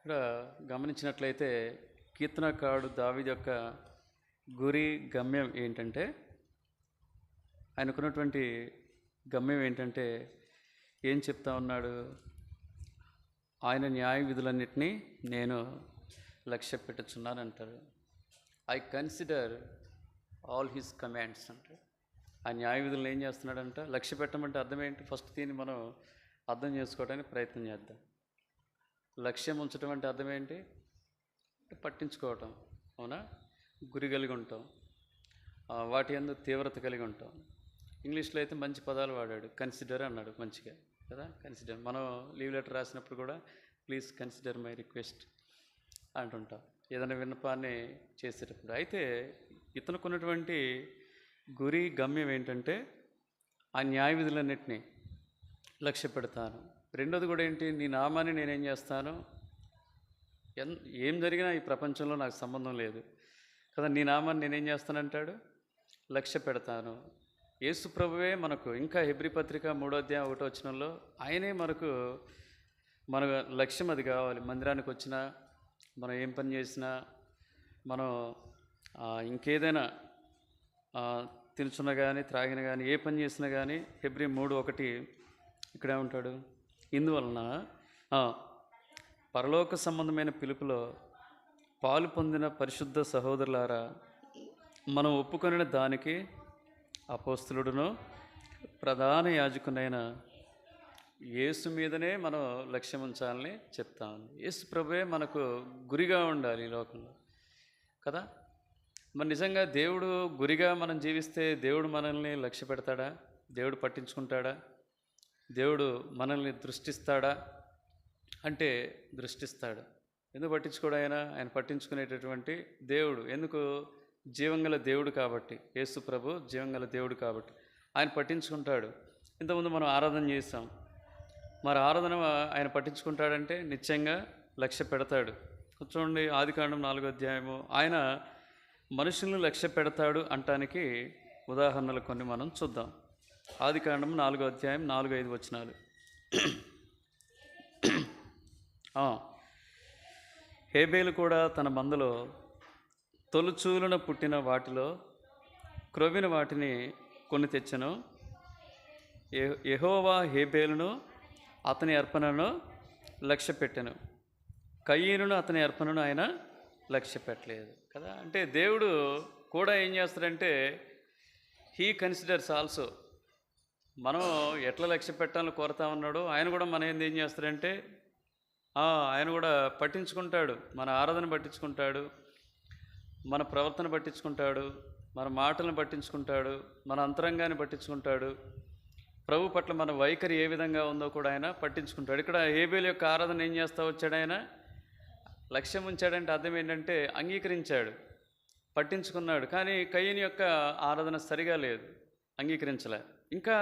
ఇక్కడ గమనించినట్లయితే కీర్తనకారుడు దావీదు యొక్క గురి గమ్యం ఏంటంటే, ఆయనకున్నటువంటి గమ్యం ఏంటంటే ఏం చెప్తా ఉన్నాడు? ఆయన న్యాయ విధులన్నిటినీ నేను లక్ష్య పెట్టుచున్నాను అంటారు. I consider all his commands అంటారు. ఆ న్యాయ విధులను ఏం చేస్తున్నాడంట? లక్ష్య పెట్టమంటే అర్థం ఏంటి? ఫస్ట్ దీన్ని మనం అర్థం చేసుకోవడానికి ప్రయత్నం చేద్దాం. లక్ష్యం ఉంచడం అంటే అర్థం ఏంటి? పట్టించుకోవటం, అవునా? గురి కలిగి ఉంటాం, వాటి యందు తీవ్రత కలిగి ఉంటాం. ఇంగ్లీష్లో అయితే మంచి పదాలు వాడాడు, కన్సిడర్ అన్నాడు మంచిగా కదా. కన్సిడర్, మనం లీవ్ లెటర్ రాసినప్పుడు కూడా ప్లీజ్ కన్సిడర్ మై రిక్వెస్ట్ అంటుంటాం ఏదైనా విన్నపాన్ని చేసేటప్పుడు. అయితే ఇతనుకున్నటువంటి గురి గమ్యం ఏంటంటే ఆ న్యాయ విధులన్నింటినీ లక్ష్య పెడతాను. రెండోది కూడా ఏంటి? నీ నామాన్ని నేనేం చేస్తాను? ఏం జరిగినా ఈ ప్రపంచంలో నాకు సంబంధం లేదు కదా, నీ నామాన్ని నేనేం చేస్తానంటాడు? లక్ష్య పెడతాను. యేసు ప్రభువే మనకు, ఇంకా హెబ్రీ పత్రిక 3వ అధ్యాయం 1వ వచనంలో ఆయనే మన లక్ష్యం అది కావాలి. మందిరానికి వచ్చినా, మనం ఏం పని చేసినా, మనం ఇంకేదైనా తినుచున్నా కానీ త్రాగిన కానీ ఏ పని చేసినా కానీ హెబ్రీ 3:1 ఇక్కడే ఉంటాడు. ఇందువలన పరలోక సంబంధమైన పిలుపులో పాలు పొందిన పరిశుద్ధ సహోదరులారా, మనం ఒప్పుకొనిన దానికి అపోస్తలుడును ప్రధాన యాజకునైన యేసు మీదనే మనం లక్ష్యం ఉంచాలని చెప్తాను. యేసు ప్రభువే మనకు గురిగా ఉండాలి ఈ లోకంలో కదా. మరి నిజంగా దేవుడు గురిగా మనం జీవిస్తే దేవుడు మనల్ని లక్ష్య పెడతాడా? దేవుడు పట్టించుకుంటాడా? దేవుడు మనల్ని దృష్టిస్తాడా అంటే దృష్టిస్తాడు. ఎందుకు పట్టించుకోడు? ఆయన పట్టించుకునేటటువంటి దేవుడు. ఎందుకు? జీవంగల దేవుడు కాబట్టి. యేసు ప్రభు జీవంగల దేవుడు కాబట్టి ఆయన పట్టించుకుంటాడు. ఇంతకుముందు మనం ఆరాధన చేసాం, మరి ఆరాధన ఆయన పట్టించుకుంటాడంటే నిశ్చయంగా లక్ష్య పెడతాడు. చూడండి, ఆదికాండం 4వ అధ్యాయము ఆయన మనుషులను లక్ష్య పెడతాడు అంటానికి ఉదాహరణలు కొన్ని మనం చూద్దాం. ఆదికాండం 4వ అధ్యాయం 4-5 వచనాలు. హేబేలు కూడా తన మందలో తొలుచూలున పుట్టిన వాటిలో క్రొవ్విన వాటిని కొన్ని తెచ్చెను. యెహోవా హేబేలును అతని అర్పణను లక్ష్య పెట్టెను, కయీనును అతని అర్పణను ఆయన లక్ష్య పెట్టలేదు కదా. అంటే దేవుడు కూడా ఏం చేస్తాడంటే హీ కన్సిడర్స్ ఆల్సో. మనం ఎట్లా లక్ష్య పెట్టాలని కోరుతా ఉన్నాడో ఆయన కూడా మన ఏం చేస్తాడంటే ఆయన కూడా పట్టించుకుంటాడు. మన ఆరాధన పట్టించుకుంటాడు, మన ప్రవర్తన పట్టించుకుంటాడు, మన మాటలను పట్టించుకుంటాడు, మన అంతరంగాన్ని పట్టించుకుంటాడు, ప్రభు పట్ల మన వైఖరి ఏ విధంగా ఉందో కూడా ఆయన పట్టించుకుంటాడు. ఇక్కడ హేబేలు యొక్క ఆరాధన ఏం చేస్తూ వచ్చాడు? ఆయన లక్ష్యం ఉంచాడంటే అర్థం ఏంటంటే అంగీకరించాడు, పట్టించుకున్నాడు. కానీ కయీను యొక్క ఆరాధన సరిగా లేదు, అంగీకరించలే. ఇంకా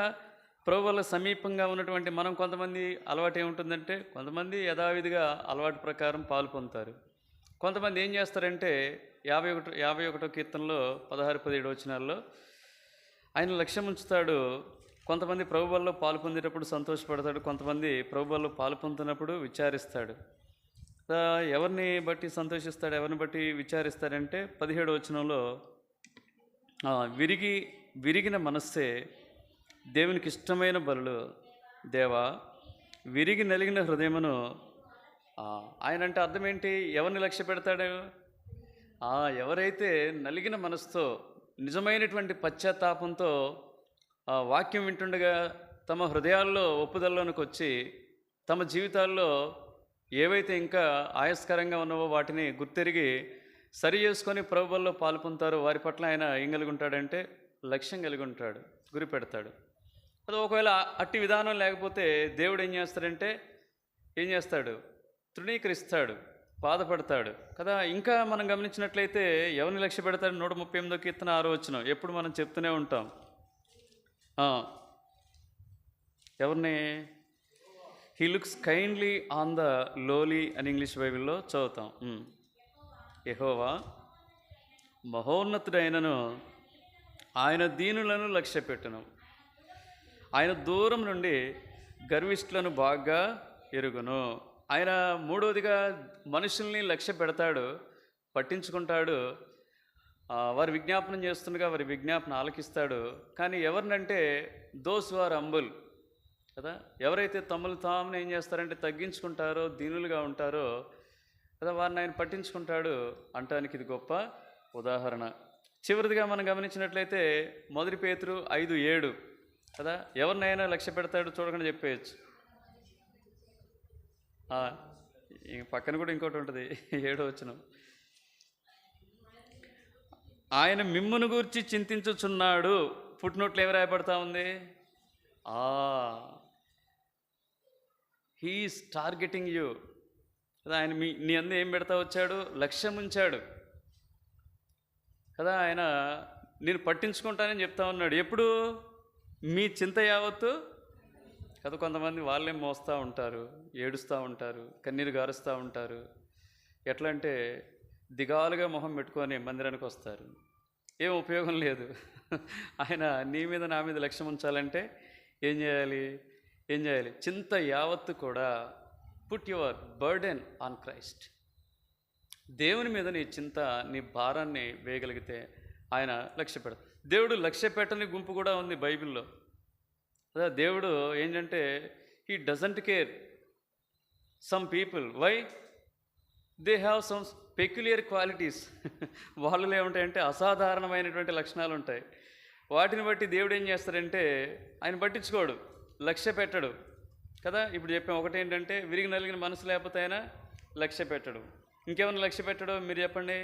ప్రభు వల్ల సమీపంగా ఉన్నటువంటి మనం కొంతమంది అలవాటు ఏముంటుందంటే, కొంతమంది యథావిధిగా అలవాటు ప్రకారం పాలు పొందుతారు. కొంతమంది ఏం చేస్తారంటే 51వ కీర్తనలో 16-17 వచనాల్లో ఆయన లక్ష్యం ఉంచుతాడు. కొంతమంది ప్రభు వల్ల పాలు పొందేటప్పుడు సంతోషపడతాడు, కొంతమంది ప్రభు వల్ల పాలు పొందుతున్నప్పుడు విచారిస్తాడు. ఎవరిని బట్టి సంతోషిస్తాడు, ఎవరిని బట్టి విచారిస్తాడంటే 17వ వచనంలో విరిగిన మనస్సే దేవునికి ఇష్టమైన బలులు దేవా, విరిగి నలిగిన హృదయమును. ఆయన అంటే అర్థం ఏంటి? ఎవరిని లక్ష్య పెడతాడు? ఎవరైతే నలిగిన మనసుతో నిజమైనటువంటి పశ్చాత్తాపంతో వాక్యం వింటుండగా తమ హృదయాల్లో ఒప్పుదలలోనికి వచ్చి తమ జీవితాల్లో ఏవైతే ఇంకా ఆయాస్కరంగా ఉన్నావో వాటిని గుర్తెరిగి సరి చేసుకొని ప్రభువుల్లో పాల్పొందుతారో వారి పట్ల ఆయన ఏం కలిగి ఉంటాడంటే లక్ష్యం కలిగి ఉంటాడు, గురి పెడతాడు. అది ఒకవేళ అట్టి విధానం లేకపోతే దేవుడు ఏం చేస్తాడు? తృణీకరిస్తాడు, బాధపడతాడు కదా. ఇంకా మనం గమనించినట్లయితే ఎవరిని లక్ష్య పెడతాడు? 138వ కీర్తన 6వ వచనం ఎప్పుడు మనం చెప్తూనే ఉంటాం. ఎవరిని? He looks kindly on the lowly అని ఇంగ్లీష్ బైబిల్లో చదువుతాం. యెహోవా మహోన్నతుడైనను ఆయన దీనులను లక్ష్య పెట్టును, ఆయన దూరం నుండి గర్విష్ఠులను బాగా ఎరుగును. ఆయన మూడవదిగా మనుషుల్ని లక్ష్య పెడతాడు, పట్టించుకుంటాడు, వారి విజ్ఞాపనం చేస్తుండగా వారి విజ్ఞాపన ఆలకిస్తాడు. కానీ ఎవరినంటే దోస్ ఆర్ హంబుల్ కదా, ఎవరైతే తమను తామును ఏం చేస్తారంటే తగ్గించుకుంటారో, దీనులుగా ఉంటారో కదా, వారిని ఆయన పట్టించుకుంటాడు అంటానికి ఇది గొప్ప ఉదాహరణ. చివరిదిగా మనం గమనించినట్లయితే 1 పేతురు 5:7 కదా, ఎవరినైనా లక్ష్య పెడతాడు చూడకుండా చెప్పేయచ్చు. పక్కన కూడా ఇంకోటి ఉంటుంది, 7వ వచనం. ఆయన మిమ్మును గూర్చి చింతించుచున్నాడు. ఫుట్నోట్లు ఏమి రాయబడతా ఉంది? హీఈస్ టార్గెటింగ్ యూ కదా. ఆయన నీ అందు ఏం పెడతా వచ్చాడు? లక్ష్యం ఉంచాడు కదా. ఆయన నేను పట్టించుకుంటానని చెప్తా ఉన్నాడు. ఎప్పుడు? మీ చింత యావత్తు కదా. కొంతమంది వాళ్ళే మోస్తూ ఉంటారు, ఏడుస్తూ ఉంటారు, కన్నీరు గారుస్తూ ఉంటారు. ఎట్లా అంటే దిగాలుగా మొహం పెట్టుకొని మందిరానికి వస్తారు. ఏం ఉపయోగం లేదు. ఆయన నీ మీద నా మీద లక్ష్యం ఉంచాలంటే ఏం చేయాలి? చింత యావత్తు కూడా put your burden on Christ. దేవుని మీద నీ చింత, నీ భారాన్ని వేయగలిగితే ఆయన లక్ష్య పెడతాడు. దేవుడు లక్ష్య పెట్టని గుంపు కూడా ఉంది బైబిల్లో. అదే దేవుడు ఏంటంటే he doesn't care some people. Why? They have some peculiar qualities. వాళ్ళలో ఏముంటాయంటే అసాధారణమైనటువంటి లక్షణాలు ఉంటాయి. వాటిని బట్టి దేవుడు ఏం చేస్తాడంటే ఆయన పట్టించుకోడు, లక్ష్య పెట్టడు కదా. ఇప్పుడు చెప్పాం, ఒకటి ఏంటంటే విరిగి నలిగిన మనసు లేకపోతే ఆయన లక్ష్య పెట్టడు. ఇంకేమైనా లక్ష్య పెట్టడు మీరు చెప్పండి.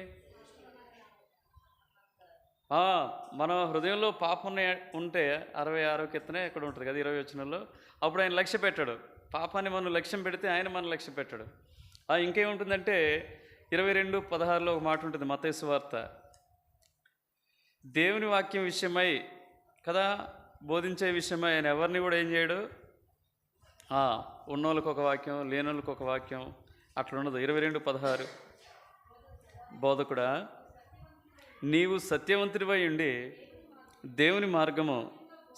మన హృదయంలో పాపం ఉంటే 66వ కీర్తన ఎక్కడ ఉంటుంది కదా, 20వ వచనంలో, అప్పుడు ఆయన లక్ష్య పెట్టాడు. పాపాన్ని మనం లక్ష్యం పెడితే ఆయన మనం లక్ష్య పెట్టాడు. ఇంకేముంటుందంటే 22:16లో ఒక మాట ఉంటుంది, మత్తయి సువార్త. దేవుని వాక్యం విషయమై కదా, బోధించే విషయమై ఆయన ఎవరిని కూడా ఏం చేయడు. ఉన్నోళ్ళకి ఒక వాక్యం, లేనోళ్ళకి ఒక వాక్యం, అట్లా ఉండదు. 22:16 బోధకుడా, నీవు సత్యవంతుడివై ఉండి దేవుని మార్గము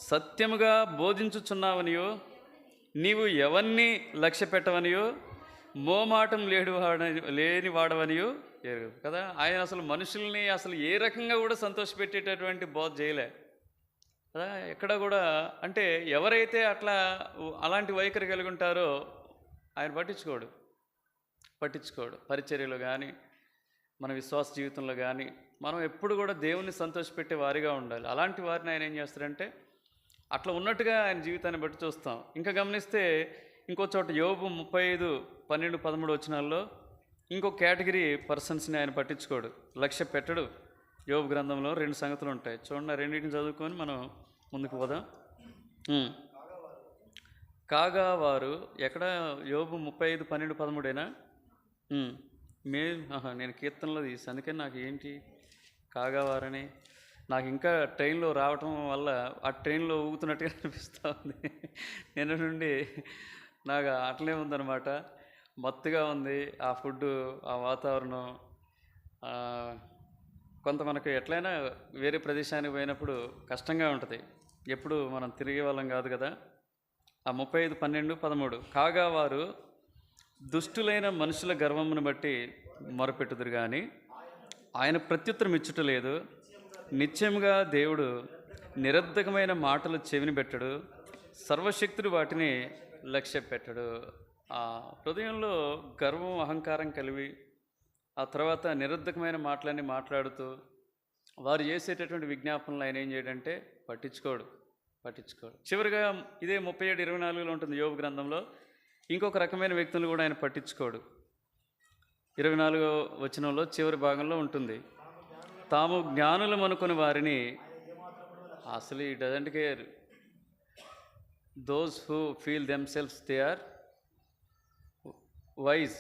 సత్యముగా బోధించుచున్నావనియో, నీవు ఎవరిని లక్ష్య పెట్టవనియో, మోమాటం లేని వాడవనియో ఎరుగు కదా. ఆయన అసలు మనుషుల్ని అసలు ఏ రకంగా కూడా సంతోషపెట్టేటటువంటి బోధ చేయలే కదా. ఎక్కడ కూడా అంటే ఎవరైతే అలాంటి వైఖరి కలిగి ఉంటారో ఆయన పట్టించుకోడు. పరిచర్యలో కానీ మన విశ్వాస జీవితంలో కానీ మనం ఎప్పుడు కూడా దేవుణ్ణి సంతోషపెట్టే వారిగా ఉండాలి. అలాంటి వారిని ఆయన ఏం చేస్తారంటే అట్లా ఉన్నట్టుగా ఆయన జీవితాన్ని బట్టి చూస్తాం. ఇంకా గమనిస్తే ఇంకో చోట యోబు 35:12-13 వచనాల్లో ఇంకో కేటగిరీ పర్సన్స్ని ఆయన పట్టించుకోడు, లక్ష్య పెట్టడు. యోబు గ్రంథంలో 2 సంగతులు ఉంటాయి చూడండి. రెండింటిని చదువుకొని మనం ముందుకు పోదాం. కాగా వారు ఎక్కడ? యోబు 35:12-13 నేను కీర్తనలో తీసి, అందుకని నాకు ఏంటి కాగావారని నాకు ఇంకా ట్రైన్లో రావటం వల్ల ఆ ట్రైన్లో ఊగుతున్నట్టుగా అనిపిస్తూ ఉంది. నిన్న నుండి నాకు అట్లే ఉందన్నమాట, మత్తుగా ఉంది. ఆ ఫుడ్డు, ఆ వాతావరణం. కొంత మనకు ఎట్లయినా వేరే ప్రదేశానికి పోయినప్పుడు కష్టంగా ఉంటుంది. ఎప్పుడు మనం తిరిగే వాళ్ళం కాదు కదా. 35:12-13 కాగా వారు దుష్టులైన మనుషుల గర్వమును బట్టి మొరపెట్టుదురు కానీ ఆయన ప్రత్యుత్తరం ఇచ్చుట లేదు. నిత్యముగా దేవుడు నిరర్ధకమైన మాటలు చెవిని పెట్టడు, సర్వశక్తుడు వాటిని లక్ష్య పెట్టడు. ఆ హృదయంలో గర్వం, అహంకారం కలిగి ఆ తర్వాత నిరర్ధకమైన మాటలన్నీ మాట్లాడుతూ వారు చేసేటటువంటి విజ్ఞాపనలు ఆయన ఏం చేయడంటే పట్టించుకోడు. చివరిగా ఇదే 37:24లో ఉంటుంది యోబు గ్రంథంలో. ఇంకొక రకమైన వ్యక్తులను కూడా ఆయన పట్టించుకోడు. 24వ వచనంలో చివరి భాగంలో ఉంటుంది, తాము జ్ఞానులం అనుకుని వారిని అసలు ఈ doesn't care those who feel themselves they are wise.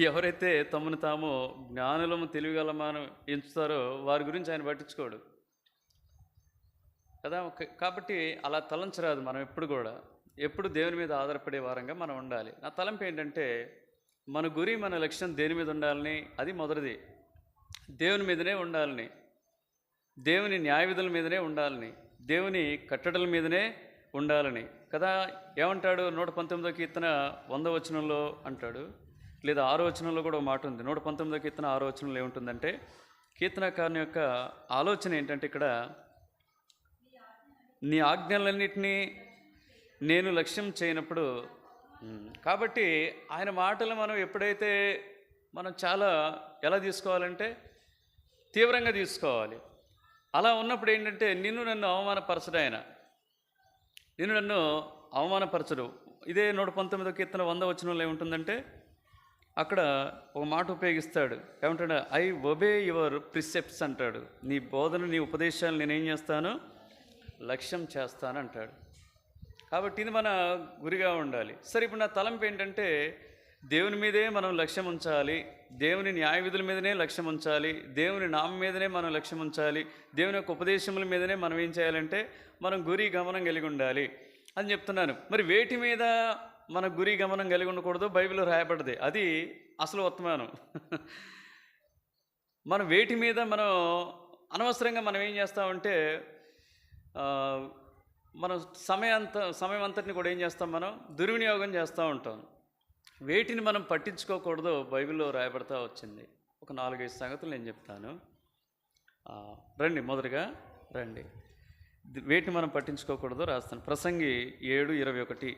ఎవరైతే తమను తాము జ్ఞానులము తెలివిగలమని ఎంచుతారో వారి గురించి ఆయన పట్టించుకోడు కదా. కాబట్టి అలా తలంచరాదు. మనం ఎప్పుడు దేవుని మీద ఆధారపడే వారంగా మనం ఉండాలి. నా తలంపు ఏంటంటే మన గురి, మన లక్ష్యం దేని మీద ఉండాలని, అది మొదటిది దేవుని మీదనే ఉండాలని, దేవుని న్యాయ విధుల మీదనే ఉండాలని, దేవుని కట్టడల మీదనే ఉండాలని. కదా. ఏమంటాడు 119వ కీర్తన 100వ వచనంలో అంటాడు, లేదా 6వ వచనంలో కూడా ఒక మాట ఉంది. 119వ కీర్తన 6వ వచనంలో ఏముంటుందంటే, కీర్తనకారుని యొక్క ఆలోచన ఏంటంటే ఇక్కడ, నీ ఆజ్ఞలన్నిటినీ నేను లక్ష్యం చేయనప్పుడు. కాబట్టి ఆయన మాటలు మనం ఎప్పుడైతే మనం చాలా ఎలా తీసుకోవాలంటే తీవ్రంగా తీసుకోవాలి. అలా ఉన్నప్పుడు ఏంటంటే నిన్ను నన్ను అవమానపరచడు ఆయన, నిన్ను నన్ను అవమానపరచడు. ఇదే 119వ కీర్తన 100వ వచనంలో ఏముంటుందంటే అక్కడ ఒక మాట ఉపయోగిస్తాడు. ఏమంటాడు? ఐ ఒబే యువర్ ప్రిసెప్ట్స్ అంటాడు. నీ బోధన, నీ ఉపదేశాలు నేనేం చేస్తాను? లక్ష్యం చేస్తాను అంటాడు. కాబట్టి ఇది మన గురిగా ఉండాలి. సరే, ఇప్పుడు నా తలంపు ఏంటంటే దేవుని మీదే మనం లక్ష్యం ఉంచాలి, దేవుని న్యాయ విధుల మీదనే లక్ష్యం ఉంచాలి, దేవుని నామం మీదనే మనం లక్ష్యం ఉంచాలి, దేవుని యొక్క ఉపదేశముల మీదనే మనం ఏం చేయాలంటే మనం గురి గమనం కలిగి ఉండాలి అని చెప్తున్నాను. మరి వేటి మీద మన గురి గమనం కలిగి ఉండకూడదు బైబిల్లో రాయబడ్డది. అది అసలు వర్తమానం. మనం వేటి మీద మనం అనవసరంగా మనం ఏం చేస్తామంటే మనం సమయం అంతటిని కూడా ఏం చేస్తాం? మనం దుర్వినియోగం చేస్తూ ఉంటాం. వేటిని మనం పట్టించుకోకూడదో బైబిల్లో రాయబడతా వచ్చింది. ఒక 4-5 సంగతులు నేను చెప్తాను. రండి, మొదటిగా రండి. వేటిని మనం పట్టించుకోకూడదో రాస్తాను. ప్రసంగి 7:21.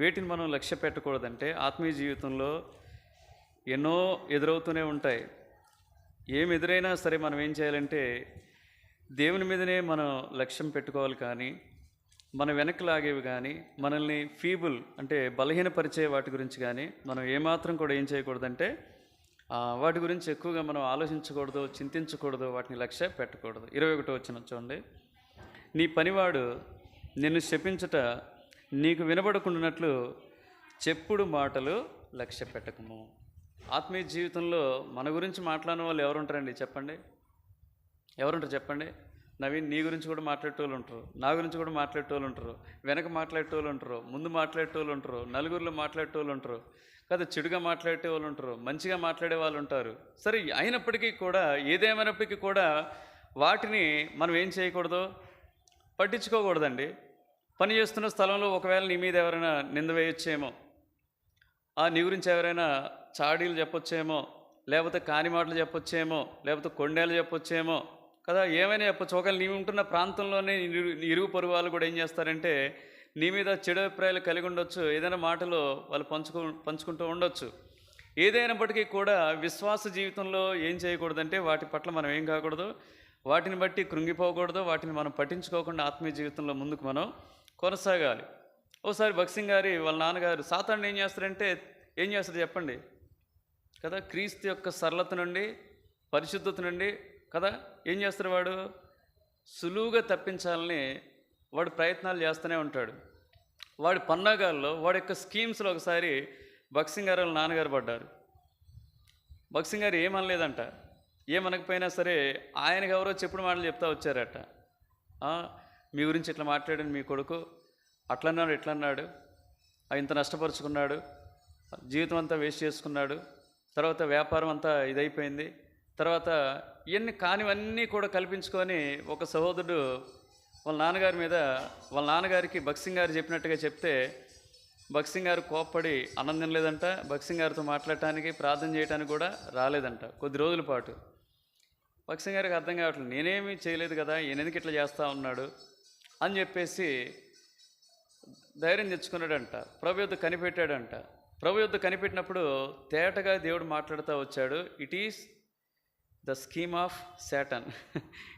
వేటిని మనం లక్ష్య పెట్టకూడదంటే, ఆత్మీయ జీవితంలో ఎన్నో ఎదురవుతూనే ఉంటాయి. ఏమి ఎదురైనా సరే మనం ఏం చేయాలంటే దేవుని మీదనే మనం లక్ష్యం పెట్టుకోవాలి. కానీ మన వెనక్కి లాగేవి కానీ, మనల్ని ఫీబుల్ అంటే బలహీనపరిచే వాటి గురించి కానీ మనం ఏమాత్రం కూడా ఏం చేయకూడదంటే వాటి గురించి ఎక్కువగా మనం ఆలోచించకూడదు, చింతించకూడదు, వాటిని లక్ష్య పెట్టకూడదు. 21 వచనం చూడండి. నీ పనివాడు నిన్ను శపించుట నీకు వినబడకుండానట్లు చెప్పుడు మాటలు లక్ష్య పెట్టకము. ఆత్మీయ జీవితంలో మన గురించి మాట్లాడిన వాళ్ళు ఎవరుంటారండి చెప్పండి? ఎవరుంటారు చెప్పండి? నవీన్, నీ గురించి కూడా మాట్లాడేటోళ్ళు ఉంటారు, నా గురించి కూడా మాట్లాడేటోళ్ళు ఉంటారు, వెనక మాట్లాడేటోళ్ళు ఉంటారు, ముందు మాట్లాడేటోళ్ళు ఉంటారు, నలుగురిలో మాట్లాడేటోళ్ళు ఉంటారు కదా, చెడుగా మాట్లాడే వాళ్ళు ఉంటారు, మంచిగా మాట్లాడే వాళ్ళు ఉంటారు. సరే, అయినప్పటికీ కూడా ఏదేమైనప్పటికీ కూడా వాటిని మనం ఏం చేయకూడదు? పట్టించుకోకూడదండి. పని చేస్తున్న స్థలంలో ఒకవేళ నీ మీద ఎవరైనా నింద వేయొచ్చేమో, నీ గురించి ఎవరైనా చాడీలు చెప్పొచ్చేమో, లేకపోతే కాని మాటలు చెప్పొచ్చేమో, లేకపోతే కొండేలు చెప్పొచ్చేమో కదా, ఏమైనా చెప్పొచ్చు. ఒకవేళ నీవు ఉంటున్న ప్రాంతంలోనే ఇరుగు పొరుగు వాళ్ళు కూడా ఏం చేస్తారంటే నీ మీద చెడు అభిప్రాయాలు కలిగి ఉండొచ్చు, ఏదైనా మాటలు వాళ్ళు పంచుకుంటూ ఉండొచ్చు. ఏదైనప్పటికీ కూడా విశ్వాస జీవితంలో ఏం చేయకూడదంటే వాటి పట్ల మనం ఏం కాకూడదు, వాటిని బట్టి కృంగిపోకూడదు, వాటిని మనం పట్టించుకోకుండా ఆత్మీయ జీవితంలో ముందుకు మనం కొనసాగాలి. ఒకసారి భక్సింగ్ గారి వాళ్ళ నాన్నగారు సాతానుడు ఏం చేస్తాడు చెప్పండి కదా, క్రీస్తు యొక్క సరళత నుండి, పరిశుద్ధత నుండి కదా ఏం చేస్తాడు వాడు? సులువుగా తప్పించాలని వాడు ప్రయత్నాలు చేస్తూనే ఉంటాడు. వాడి పన్నాగాల్లో, వాడి యొక్క స్కీమ్స్లో ఒకసారి భక్సింగ్ గారు వాళ్ళ నాన్నగారు పడ్డారు. భక్సింగ్ గారు ఏమనలేదంట, ఏమనకపోయినా సరే ఆయనకు ఎవరో చెప్పుడు మాటలు చెప్తా వచ్చారట. మీ గురించి ఇట్లా మాట్లాడాను మీ కొడుకు, అట్లన్నాడు ఇట్లన్నాడు, ఇంత నష్టపరుచుకున్నాడు, జీవితం అంతా వేస్ట్ చేసుకున్నాడు, తర్వాత వ్యాపారం అంతా ఇదైపోయింది, తర్వాత ఇవన్నీ కానివన్నీ కూడా కల్పించుకొని ఒక సహోదరుడు వాళ్ళ నాన్నగారికి భక్సింగ్ గారు చెప్పినట్టుగా చెప్తే భక్సింగ్ గారు కోప్పడి అన్నం తినలేదంట, భక్సింగ్ గారితో మాట్లాడటానికి ప్రార్థన చేయడానికి కూడా రాలేదంట కొద్ది రోజుల పాటు. భక్సింగ్ గారికి అర్థం కావట్లేదు, నేనేమీ చేయలేదు కదా, ఈయన ఎందుకు ఇట్లా చేస్తూ ఉన్నాడు అని చెప్పేసి ధైర్యం తెచ్చుకున్నాడంట. ప్రభు యొద్ద కనిపెట్టాడంట. ప్రభు యొద్ద కనిపెట్టినప్పుడు తేటగా దేవుడు మాట్లాడుతూ వచ్చాడు. It is the scheme of Satan.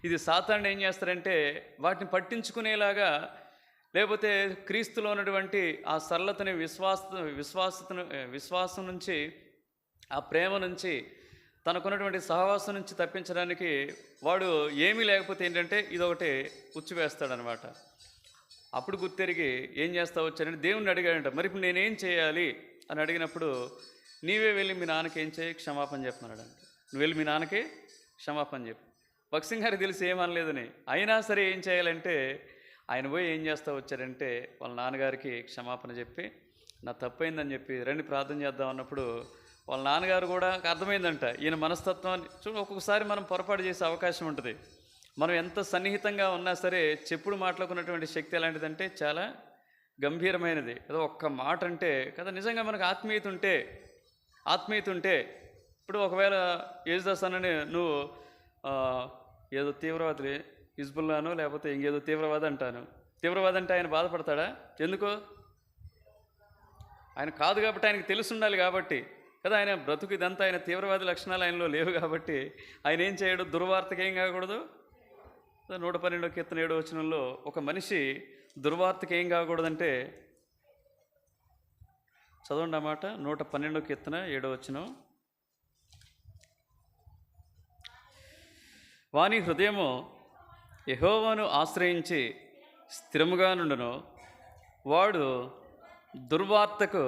ఇది సాతానుడు ఏం చేస్తారంటే వాటిని పట్టించుకునేలాగా, లేకపోతే క్రీస్తులో ఉన్నటువంటి ఆ సరళతని, విశ్వాసం నుంచి, ఆ ప్రేమ నుంచి, తనకున్నటువంటి సహవాసం నుంచి తప్పించడానికి వాడు ఏమీ లేకపోతే ఏంటంటే ఇదొకటి ఉచ్చివేస్తాడనమాట. అప్పుడు గుర్తెరిగి ఏం చేస్తా వచ్చాడంటే దేవుణ్ణి అడిగాడంట, మరి ఇప్పుడు నేనేం చేయాలి అని అడిగినప్పుడు, నీవే వెళ్ళి మీ నాన్నకి ఏం చేయి, క్షమాపణ చెప్పమన్నాడంట. నువ్వు వెళ్ళి మీ నాన్నకి క్షమాపణ చెప్పు. భక్సింగ్ గారికి తెలిసి ఏమనలేదని, అయినా సరే ఏం చేయాలంటే ఆయన పోయి ఏం చేస్తూ వచ్చాడంటే వాళ్ళ నాన్నగారికి క్షమాపణ చెప్పి, నా తప్పైందని చెప్పి రండి ప్రార్థన చేద్దాం అన్నప్పుడు వాళ్ళ నాన్నగారు కూడా అర్థమైందంట ఈయన మనస్తత్వాన్ని. ఒక్కొక్కసారి మనం పొరపాటు చేసే అవకాశం ఉంటుంది. మనం ఎంత సన్నిహితంగా ఉన్నా సరే చెప్పుడు మాట్లాడుకున్నటువంటి శక్తి ఎలాంటిదంటే చాలా గంభీరమైనది కదా. ఒక్క మాట అంటే కదా, నిజంగా మనకు ఆత్మీయత ఉంటే ఇప్పుడు ఒకవేళ యేసుదాస్ అన్నని నువ్వు ఏదో తీవ్రవాది హిజ్బుల్లానో లేకపోతే ఇంకేదో తీవ్రవాది అంటాను. తీవ్రవాది అంటే ఆయన బాధపడతాడా? ఎందుకో ఆయన కాదు కాబట్టి, ఆయనకు తెలిసి ఉండాలి కాబట్టి కదా. ఆయన బ్రతుకు ఇదంతా ఆయన తీవ్రవాది లక్షణాలు ఆయనలో లేవు కాబట్టి ఆయన ఏం చేయడు, దుర్వార్తకి ఏం కాకూడదు. 112 కీర్తన 7వ వచనంలో ఒక మనిషి దుర్వార్తకి ఏం కాకూడదంటే, చదవండి ఆ మాట. 112 కీర్తన 7వ వచనం. వాని హృదయము యెహోవాను ఆశ్రయించి స్థిరముగా నుండును, వాడు దుర్వార్తకు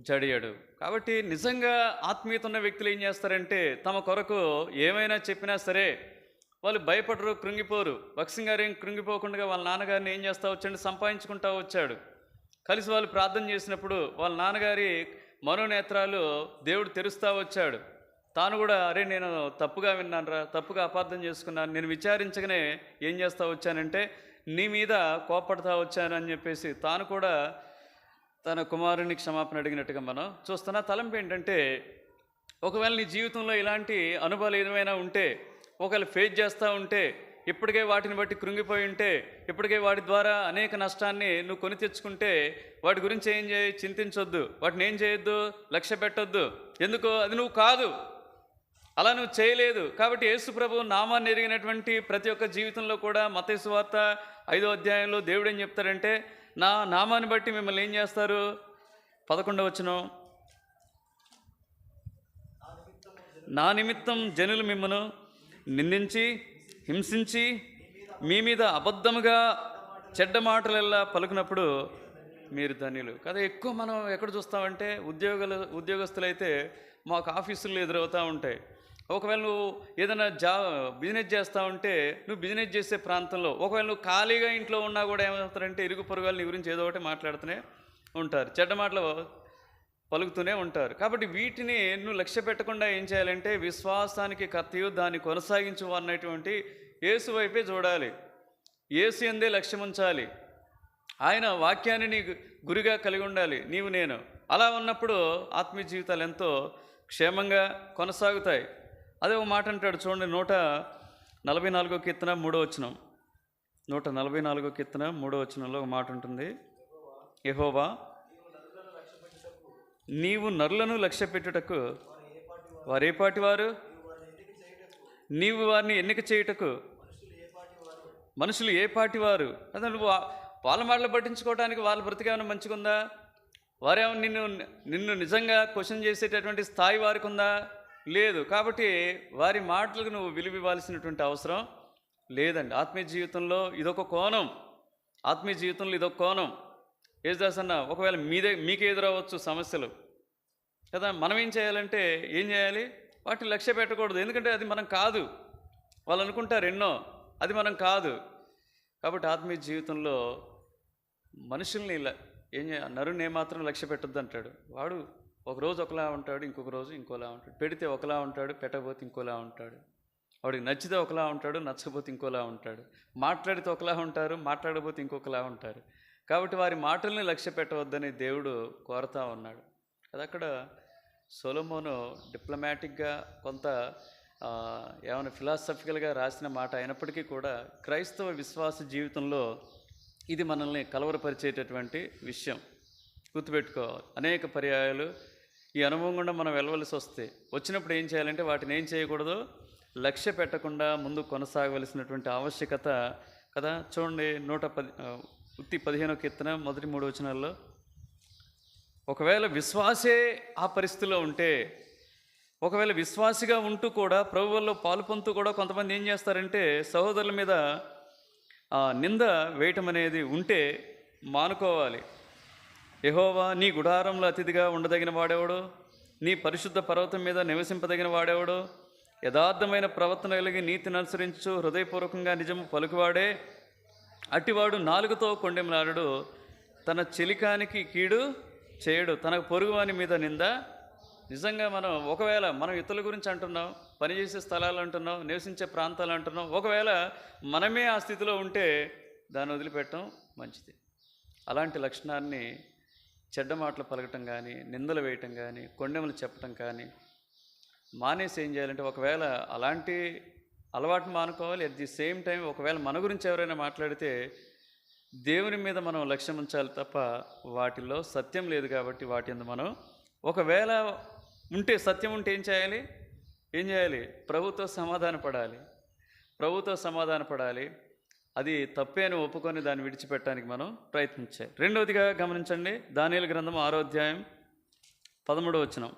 జడియడు. కాబట్టి నిజంగా ఆత్మీయత ఉన్న వ్యక్తులు ఏం చేస్తారంటే, తమ కొరకు ఏమైనా చెప్పినా సరే వాళ్ళు భయపడరు, కృంగిపోరు. భక్సింగ్ గారు ఏం కృంగిపోకుండా వాళ్ళ నాన్నగారిని ఏం చేస్తూ వచ్చాడు, సంపాదించుకుంటూ వచ్చాడు. కలిసి వాళ్ళు ప్రార్థన చేసినప్పుడు వాళ్ళ నాన్నగారి మనోనేత్రాలు దేవుడు తెరుస్తూ వచ్చాడు. తాను కూడా అరే నేను తప్పుగా విన్నానురా, తప్పుగా అపార్థం చేసుకున్నాను, నేను విచారించగానే ఏం చేస్తూ వచ్చానంటే నీ మీద కోపడతా వచ్చాను అని చెప్పేసి తాను కూడా తన కుమారుని క్షమాపణ అడిగినట్టుగా మనం చూస్తున్న తలంపు ఏంటంటే, ఒకవేళ నీ జీవితంలో ఇలాంటి అనుభవాలు ఏమైనా ఉంటే, ఒకవేళ ఫేస్ చేస్తూ ఉంటే, ఇప్పటికే వాటిని బట్టి కృంగిపోయి ఉంటే, ఇప్పటికే వాటి ద్వారా అనేక నష్టాన్ని నువ్వు కొని తెచ్చుకుంటే, వాటి గురించి ఏం చింతించొద్దు, వాటిని ఏం చేయొద్దు, లక్ష్య పెట్టొద్దు. ఎందుకో అది నువ్వు కాదు, అలా నువ్వు చేయలేదు. కాబట్టి యేసు ప్రభు నామాన్ని ఎరిగినటువంటి ప్రతి ఒక్క జీవితంలో కూడా మత్తయి సువార్త 5వ అధ్యాయంలో దేవుడు ఏం చెప్తాడంటే, నా నామాన్ని బట్టి మిమ్మల్ని ఏం చేస్తారు. 11వ వచనం, నా నిమిత్తం జనులు మిమ్మను నిందించి హింసించి మీ మీద అబద్ధముగా చెడ్డ మాటలెల్లా పలుకున్నప్పుడు మీరు ధన్యులు కదా. ఎక్కువ మనం ఎక్కడ చూస్తామంటే ఉద్యోగస్తులైతే మాకు ఆఫీసుల్లో ఎదురవుతూ ఉంటాయి. ఒకవేళ నువ్వు ఏదైనా బిజినెస్ చేస్తూ ఉంటే, నువ్వు బిజినెస్ చేసే ప్రాంతంలో ఒకవేళ నువ్వు ఖాళీగా ఇంట్లో ఉన్నా కూడా ఏమవుతారంటే ఇరుగు పొరుగు నీ గురించి ఏదో ఒకటి మాట్లాడుతూనే ఉంటారు, చెడ్డ మాటలు పలుకుతూనే ఉంటారు. కాబట్టి వీటిని నువ్వు లక్ష్య పెట్టకుండా ఏం చేయాలంటే, విశ్వాసానికి కర్తయు దాన్ని కొనసాగించు అన్నటువంటి యేసు వైపే చూడాలి, యేసు యందే లక్ష్యం ఉంచాలి, ఆయన వాక్యాన్ని నీ గురిగా కలిగి ఉండాలి నీవు నేను. అలా ఉన్నప్పుడు ఆత్మీయ జీవితాలు ఎంతో క్షేమంగా కొనసాగుతాయి. అదే ఒక మాట అంటాడు చూడండి, 144 కీర్తన 3వ వచనం. 144 కీర్తన 3వ వచనంలో ఒక మాట ఉంటుంది, యెహోవా నీవు నరులను లక్ష్య పెట్టుటకు వారేపాటి వారు, నీవు వారిని ఎన్నిక చేయుటకు మనుషులు ఏ పాటి వారు. అదే నువ్వు వాళ్ళ మాటలు పట్టించుకోవడానికి వాళ్ళ బ్రతికేమైనా మంచిగా ఉందా, వారేమో నిన్ను నిజంగా క్వశ్చన్ చేసేటటువంటి స్థాయి వారికి ఉందా, లేదు. కాబట్టి వారి మాటలకు నువ్వు విలువ ఇవ్వాల్సినటువంటి అవసరం లేదండి. ఆత్మీయ జీవితంలో ఇదొక కోణం, యేసుదాస్ అన్న ఒకవేళ మీకే ఎదురవచ్చు సమస్యలు కదా. మనం ఏం చేయాలంటే ఏం చేయాలి, వాటిని లక్ష్య పెట్టకూడదు. ఎందుకంటే అది మనం కాదు, వాళ్ళు అనుకుంటారు ఎన్నో, అది మనం కాదు. కాబట్టి ఆత్మీయ జీవితంలో మనుషుల్ని ఏం నరుని ఏమాత్రం లక్ష్య పెట్టొద్దు అంటాడు. వాడు ఒకరోజు ఒకలా ఉంటాడు, ఇంకొక రోజు ఇంకోలా ఉంటాడు. పెడితే ఒకలా ఉంటాడు, పెట్టకపోతే ఇంకోలా ఉంటాడు. వాడికి నచ్చితే ఒకలా ఉంటాడు, నచ్చకపోతే ఇంకోలా ఉంటాడు. మాట్లాడితే ఒకలా ఉంటారు, మాట్లాడకపోతే ఇంకొకలా ఉంటారు. కాబట్టి వారి మాటల్ని లక్ష్య పెట్టవద్దని దేవుడు కోరుతా ఉన్నాడు. అది అక్కడ సొలొమోను డిప్లొమాటిక్గా కొంత ఏమైనా ఫిలాసఫికల్గా రాసిన మాట అయినప్పటికీ కూడా క్రైస్తవ విశ్వాస జీవితంలో ఇది మనల్ని కలవరపరిచేటటువంటి విషయం, గుర్తుపెట్టుకోవాలి. అనేక పర్యాయాలు ఈ అనుభవం గుండా మనం వెళ్ళవలసి వచ్చినప్పుడు ఏం చేయాలంటే వాటిని ఏం చేయకూడదు, లక్ష్య పెట్టకుండా ముందు కొనసాగవలసినటువంటి ఆవశ్యకత కదా. చూడండి 115వ కీర్తన మొదటి 3 వచనాల్లో, ఒకవేళ విశ్వాసే ఆ పరిస్థితిలో ఉంటే, ఒకవేళ విశ్వాసిగా ఉంటూ కూడా ప్రభువుల్లో పాలు పొందుతూ కూడా కొంతమంది ఏం చేస్తారంటే సహోదరుల మీద నింద వేయటం అనేది ఉంటే మానుకోవాలి. యెహోవా నీ గుడారంలో అతిథిగా ఉండదగిన వాడేవాడు, నీ పరిశుద్ధ పర్వతం మీద నివసింపదగిన వాడేవాడు, యథార్థమైన ప్రవర్తన కలిగి నీతిని అనుసరించు హృదయపూర్వకంగా నిజము పలుకువాడే, అట్టివాడు నాలుగుతో కొండెంలాడు, తన చెలికానికి కీడు చేయడు, తనకు పొరుగువాని మీద నింద. నిజంగా ఒకవేళ మనం ఇతరుల గురించి అంటున్నాం, పనిచేసే స్థలాలు అంటున్నాం, నివసించే ప్రాంతాలు అంటున్నాం, ఒకవేళ మనమే ఆ స్థితిలో ఉంటే దాన్ని వదిలిపెట్టడం మంచిది. అలాంటి లక్షణాన్ని చెడ్డ మాటలు పలకటం కానీ, నిందలు వేయటం కానీ, కొండెములు చెప్పటం కానీ మానేసి ఏం చేయాలంటే, ఒకవేళ అలాంటి అలవాటును మానుకోవాలి. అట్ ది సేమ్ టైం ఒకవేళ మన గురించి ఎవరైనా మాట్లాడితే దేవుని మీద మనం లక్ష్యం ఉంచాలి తప్ప వాటిల్లో సత్యం లేదు కాబట్టి వాటి యందు మనం ఒకవేళ ఉంటే సత్యం ఉంటే ఏం చేయాలి? ప్రభుతో సమాధాన పడాలి. అది తప్పే అని ఒప్పుకొని దాన్ని విడిచిపెట్టడానికి మనం ప్రయత్నించాలి. రెండవదిగా గమనించండి, దానియేలు గ్రంథం 6వ అధ్యాయం 13వ వచనం.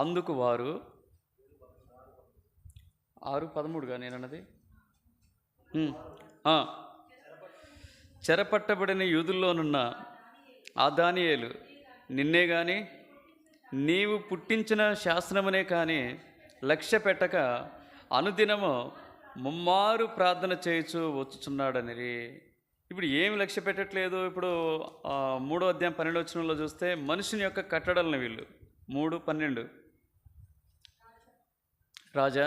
అందుకు వారు 6:13గా నేనన్నది చెరపట్టబడిన యూదుల్లోనున్న ఆ దానియేలు నిన్నే గాని నీవు పుట్టించిన శాసనమునే కానీ లక్ష్య పెట్టక అనుదినము ముమ్మారు ప్రార్థన చేయుచు వచ్చుచున్నాడనిరి. ఇప్పుడు ఏమి లక్ష్య పెట్టట్లేదు? ఇప్పుడు 3వ అధ్యాయం 12వ వచనంలో చూస్తే మనుషుని యొక్క కట్టడలను వీళ్ళు 3:12 రాజా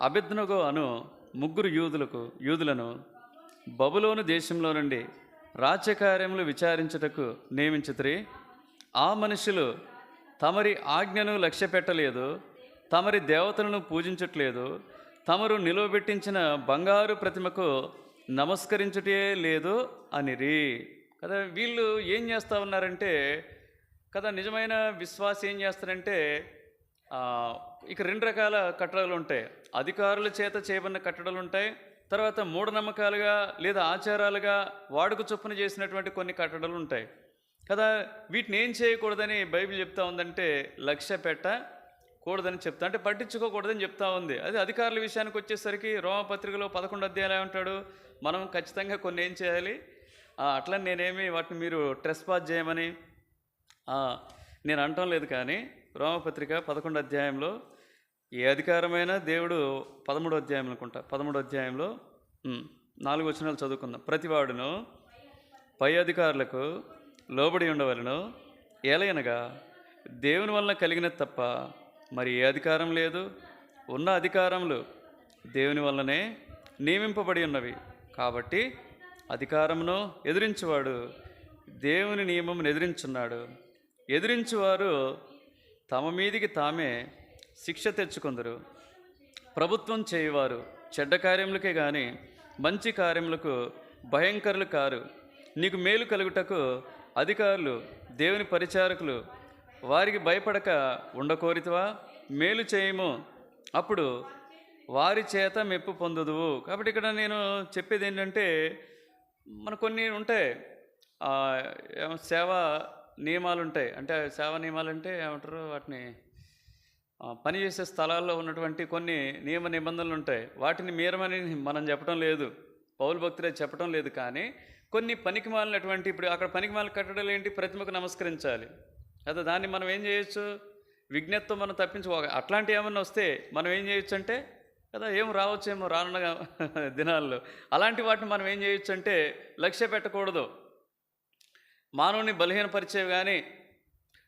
అబేద్నెగో అను ముగ్గురు యూదులను బబులోను దేశంలో నుండి రాజ్యకార్యములు విచారించుటకు నియమించితిరి. ఆ మనుషులు తమరి ఆజ్ఞను లక్ష్య పెట్టలేదు, తమరి దేవతలను పూజించట్లేదు, తమరు నిలువబెట్టించిన బంగారు ప్రతిమకు నమస్కరించుటే లేదు అనిరి. కదా, వీళ్ళు ఏం చేస్తూ ఉన్నారంటే కదా, నిజమైన విశ్వాసం ఏం చేస్తారంటే ఇక 2 రకాల కట్టడలు ఉంటాయి. అధికారుల చేత చేయబడిన కట్టడలు ఉంటాయి. తర్వాత మూఢనమ్మకాలుగా లేదా ఆచారాలుగా వాడుక చొప్పున చేసినటువంటి కొన్ని కట్టడలు ఉంటాయి కదా. వీటిని ఏం చేయకూడదని బైబిల్ చెప్తా ఉందంటే లక్ష్య పెట్టకూడదని చెప్తా, అంటే పట్టించుకోకూడదని చెప్తా ఉంది. అది అధికారుల విషయానికి వచ్చేసరికి రోమపత్రికలో 11వ అధ్యాయంలో ఏమంటాడు, మనం ఖచ్చితంగా కొన్ని ఏం చేయాలి, అట్లా నేనేమి వాటిని మీరు ట్రెస్పాస్ చేయమని నేను అనటం లేదు. కానీ రోమపత్రిక 11వ అధ్యాయంలో ఏ అధికారమైనా దేవుడు 13వ అధ్యాయం అనుకుంటా, 13వ అధ్యాయంలో 4 వచనాలు చదువుకుందాం. ప్రతివాడును పై అధికారులకు లోబడి ఉండవలను, ఏలయనగా దేవుని వలన కలిగినది తప్ప మరి ఏ అధికారం లేదు. ఉన్న అధికారములు దేవుని వల్లనే నియమింపబడి ఉన్నవి. కాబట్టి అధికారమును ఎదిరించువాడు దేవుని నియమమును ఎదిరించున్నాడు. ఎదిరించువారు తమ మీదికి తామే శిక్ష తెచ్చుకొందరు. ప్రభుత్వం చేయువారు చెడ్డ కార్యములకే గాని మంచి కార్యములకు భయంకరులు కారు. నీకు మేలు కలుగుటకు అధికారులు దేవుని పరిచారకులు వారికి భయపడక ఉండకోరితివా? మేలు చేయము, అప్పుడు వారి చేత మెప్పు పొందుదువు. కాబట్టి ఇక్కడ నేను చెప్పేది ఏంటంటే, మన కొన్ని ఉంటాయి సేవా నియమాలు ఉంటాయి. అంటే సేవా నియమాలు అంటే ఏమంటారు వాటిని, పనిచేసే స్థలాల్లో ఉన్నటువంటి కొన్ని నియమ నిబంధనలు ఉంటాయి. వాటిని మీరమని మనం చెప్పడం లేదు, పౌలు భక్తులే చెప్పడం లేదు. కానీ కొన్ని పనికిమాలినటువంటి, ఇప్పుడు అక్కడ పనికిమాలిన కట్టడాలు ఏంటి, ప్రతిమకు నమస్కరించాలి కదా. దాన్ని మనం ఏం చేయొచ్చు, విజ్ఞతతో మనం తప్పించుకో. అట్లాంటివి ఏమన్నా వస్తే మనం ఏం చేయొచ్చు అంటే కదా, రావచ్చేమో రానున్న దినాల్లో. అలాంటి వాటిని మనం ఏం చేయొచ్చు అంటే లక్ష్య పెట్టకూడదు. మానవుని బలహీనపరిచేవి కానీ,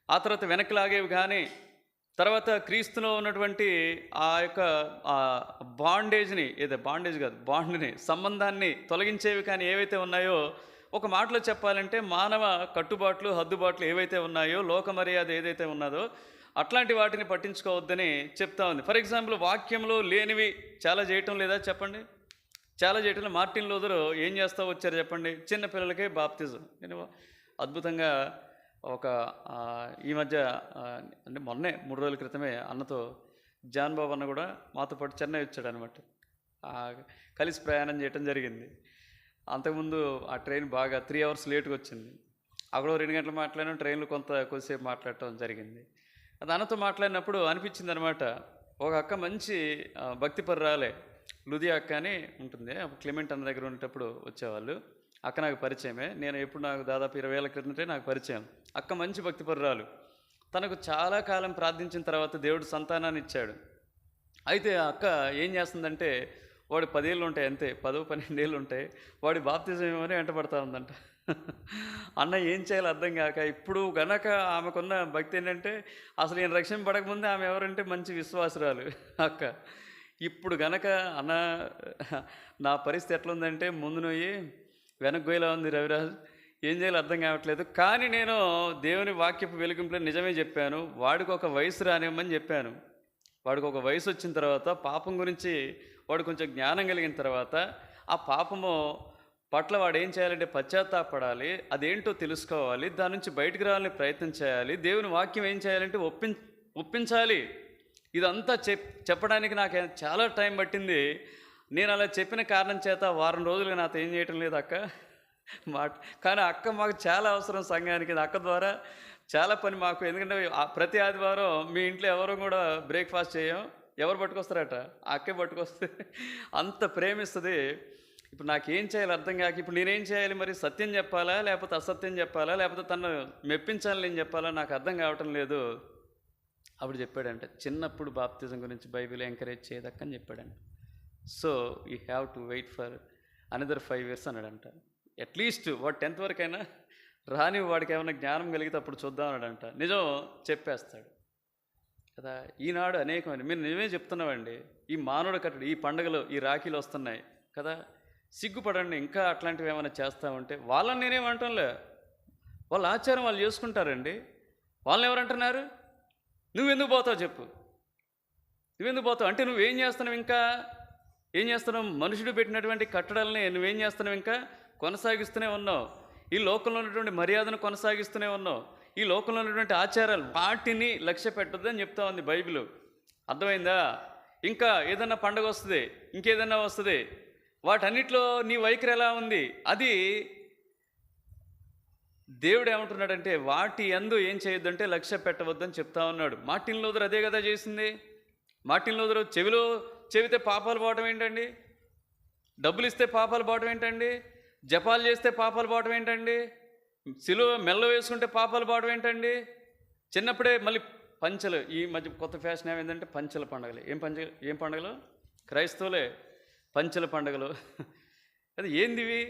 ఆ తర్వాత వెనక్కి లాగేవి కానీ, తర్వాత క్రీస్తులో ఉన్నటువంటి ఆ యొక్క బాండేజ్ని, బాండ్ని, సంబంధాన్ని తొలగించేవి కానీ ఏవైతే ఉన్నాయో, ఒక మాటలో చెప్పాలంటే మానవ కట్టుబాట్లు హద్దుబాట్లు ఏవైతే ఉన్నాయో, లోక మర్యాద ఏదైతే ఉన్నదో అట్లాంటి వాటిని పట్టించుకోవద్దని చెప్తా ఉంది. ఫర్ ఎగ్జాంపుల్, వాక్యంలో లేనివి చాలా చేయటం లేదా చెప్పండి, చాలా చేయటంలో. మార్టిన్ లూథర్ ఏం చేస్తూ వచ్చారు చెప్పండి, చిన్న పిల్లలకే బాప్తిజం. నేను అద్భుతంగా ఈ మధ్య అంటే మొన్నే 3 రోజుల క్రితమే అన్నతో, జాన్ బాబు అన్న కూడా మాతో పాటు చెన్నై వచ్చాడు అనమాట. కలిసి ప్రయాణం చేయటం జరిగింది. అంతకుముందు ఆ ట్రైన్ బాగా 3 అవర్స్ లేట్గా వచ్చింది. అక్కడ 2 గంటలు మాట్లాడినా, ట్రైన్లో కొద్దిసేపు మాట్లాడటం జరిగింది. అది అన్నతో మాట్లాడినప్పుడు అనిపించింది అనమాట, ఒక అక్క మంచి భక్తిపర్రాలే, లుధియా అక్క అని ఉంటుంది, క్లెమెంట్ అన్న దగ్గర ఉండేటప్పుడు వచ్చేవాళ్ళు. అక్క నాకు పరిచయమే, నాకు దాదాపు 20 ఏళ్ళ క్రితంటే నాకు పరిచయం. అక్క మంచి భక్తిపర్రాలు. తనకు చాలా కాలం ప్రార్థించిన తర్వాత దేవుడు సంతానాన్ని ఇచ్చాడు. అయితే ఆ అక్క ఏం చేస్తుందంటే, వాడు 10 ఏళ్ళు ఉంటాయి అంతే, 10-12 ఏళ్ళు ఉంటాయి, వాడి బాప్తిజం ఏమని వెంటబడతా ఉందంట. అన్న ఏం చేయాలో అర్థం కాక, ఇప్పుడు గనక ఆమెకున్న భక్తి ఏంటంటే, అసలు ఈయన రక్షణ పడకముందే ఆమె ఎవరంటే మంచి విశ్వాసురాలు అక్క. ఇప్పుడు గనక అన్న నా పరిస్థితి ఎట్లుందంటే, ముందు నువ్వు వెనక్కి గోయిలా ఉంది రవిరాజ్, ఏం చేయాలో అర్థం కావట్లేదు. కానీ నేను దేవుని వాక్యపు వెలుగింపులో నిజమే చెప్పాను, వాడికి ఒక వయసు రానివ్వమని చెప్పాను. వాడికి ఒక వయసు వచ్చిన తర్వాత పాపం గురించి వాడు కొంచెం జ్ఞానం కలిగిన తర్వాత ఆ పాపము పట్ల వాడు ఏం చేయాలంటే పశ్చాత్తాపడాలి, అదేంటో తెలుసుకోవాలి, దాని నుంచి బయటకు రావాలని ప్రయత్నం చేయాలి, దేవుని వాక్యం ఏం చేయాలంటే ఒప్పించాలి. ఇదంతా చెప్పడానికి నాకు చాలా టైం పట్టింది. నేను అలా చెప్పిన కారణం చేత వారం రోజులుగా నాతో ఏం చేయటం లేదు అక్క మాట. కానీ అక్క మాకు చాలా అవసరం సంఘానికి, అక్క ద్వారా చాలా పని మాకు. ఎందుకంటే ప్రతి ఆదివారం మీ ఇంట్లో ఎవరు కూడా బ్రేక్ఫాస్ట్ చేయం, ఎవరు పట్టుకొస్తారట, ఆ అక్కే పట్టుకొస్తే అంత ప్రేమిస్తుంది. ఇప్పుడు నాకేం చేయాలి అర్థం కాక, ఇప్పుడు నేనేం చేయాలి మరి? సత్యం చెప్పాలా లేకపోతే అసత్యం చెప్పాలా, లేకపోతే తను మెప్పించాలి నేను చెప్పాలా, నాకు అర్థం కావటం లేదు. అప్పుడు చెప్పాడంట, చిన్నప్పుడు బాప్తిజం గురించి బైబిల్ ఎంకరేజ్ చేయదక్కని చెప్పాడంట. So you have to wait for another 5 years అన్నాడంట. అట్లీస్ట్ వాడు 10th వరకైనా రాని, వాడికి ఏమైనా జ్ఞానం కలిగితే అప్పుడు చూద్దాం అన్నాడంట. నిజం చెప్పేస్తాడు కదా. ఈనాడు అనేకమంది, మీరు నిజమే చెప్తున్నామండి, ఈ మానవుడు కట్టడు, ఈ పండుగలు, ఈ రాఖీలు వస్తున్నాయి కదా, సిగ్గుపడండి. ఇంకా అట్లాంటివి ఏమైనా చేస్తామంటే వాళ్ళని నేనేమంటాంలే, వాళ్ళ ఆచారం వాళ్ళు చేసుకుంటారండి. వాళ్ళని ఎవరంటున్నారు? నువ్వెందుకు పోతావు చెప్పు, నువ్వెందుకు పోతావు అంటే నువ్వేం చేస్తున్నావు? ఇంకా ఏం చేస్తున్నావు? మనుషుడు పెట్టినటువంటి కట్టడాలని నువ్వేం చేస్తున్నావు? ఇంకా కొనసాగిస్తూనే ఉన్నావు. ఈ లోకంలో ఉన్నటువంటి మర్యాదను కొనసాగిస్తూనే ఉన్నావు. ఈ లోకంలో ఉన్నటువంటి ఆచారాలు, వాటిని లక్ష్య పెట్టొద్దని చెప్తా ఉంది బైబిల్. అర్థమైందా? ఇంకా ఏదన్నా పండగ వస్తుంది, ఇంకేదన్నా వస్తుంది, వాటన్నిటిలో నీ వైఖరి ఎలా ఉంది? అది దేవుడు ఏమంటున్నాడంటే, వాటి యందు ఏం చేయొద్దంటే లక్ష్య పెట్టవద్దని చెప్తా ఉన్నాడు. మార్టిన్ లూథర్ అదే కదా చేసింది. మార్టిన్ లూథర్ చెవితే పాపాలు పోవటం ఏంటండి? డబ్బులు ఇస్తే పాపాలు పోవటం ఏంటండి? జపాలు చేస్తే పాపాలు పోవటం ఏంటండి? సిలువ మెల్ల వేసుకుంటే పాపాలు పోవడం ఏంటండి? చిన్నప్పుడే మళ్ళీ పంచలు, ఈ మధ్య కొత్త ఫ్యాషన్ ఏమైందంటే పంచల పండుగలు. ఏం పండుగలు? క్రైస్తవులే పంచల పండుగలు. అది ఏందివి?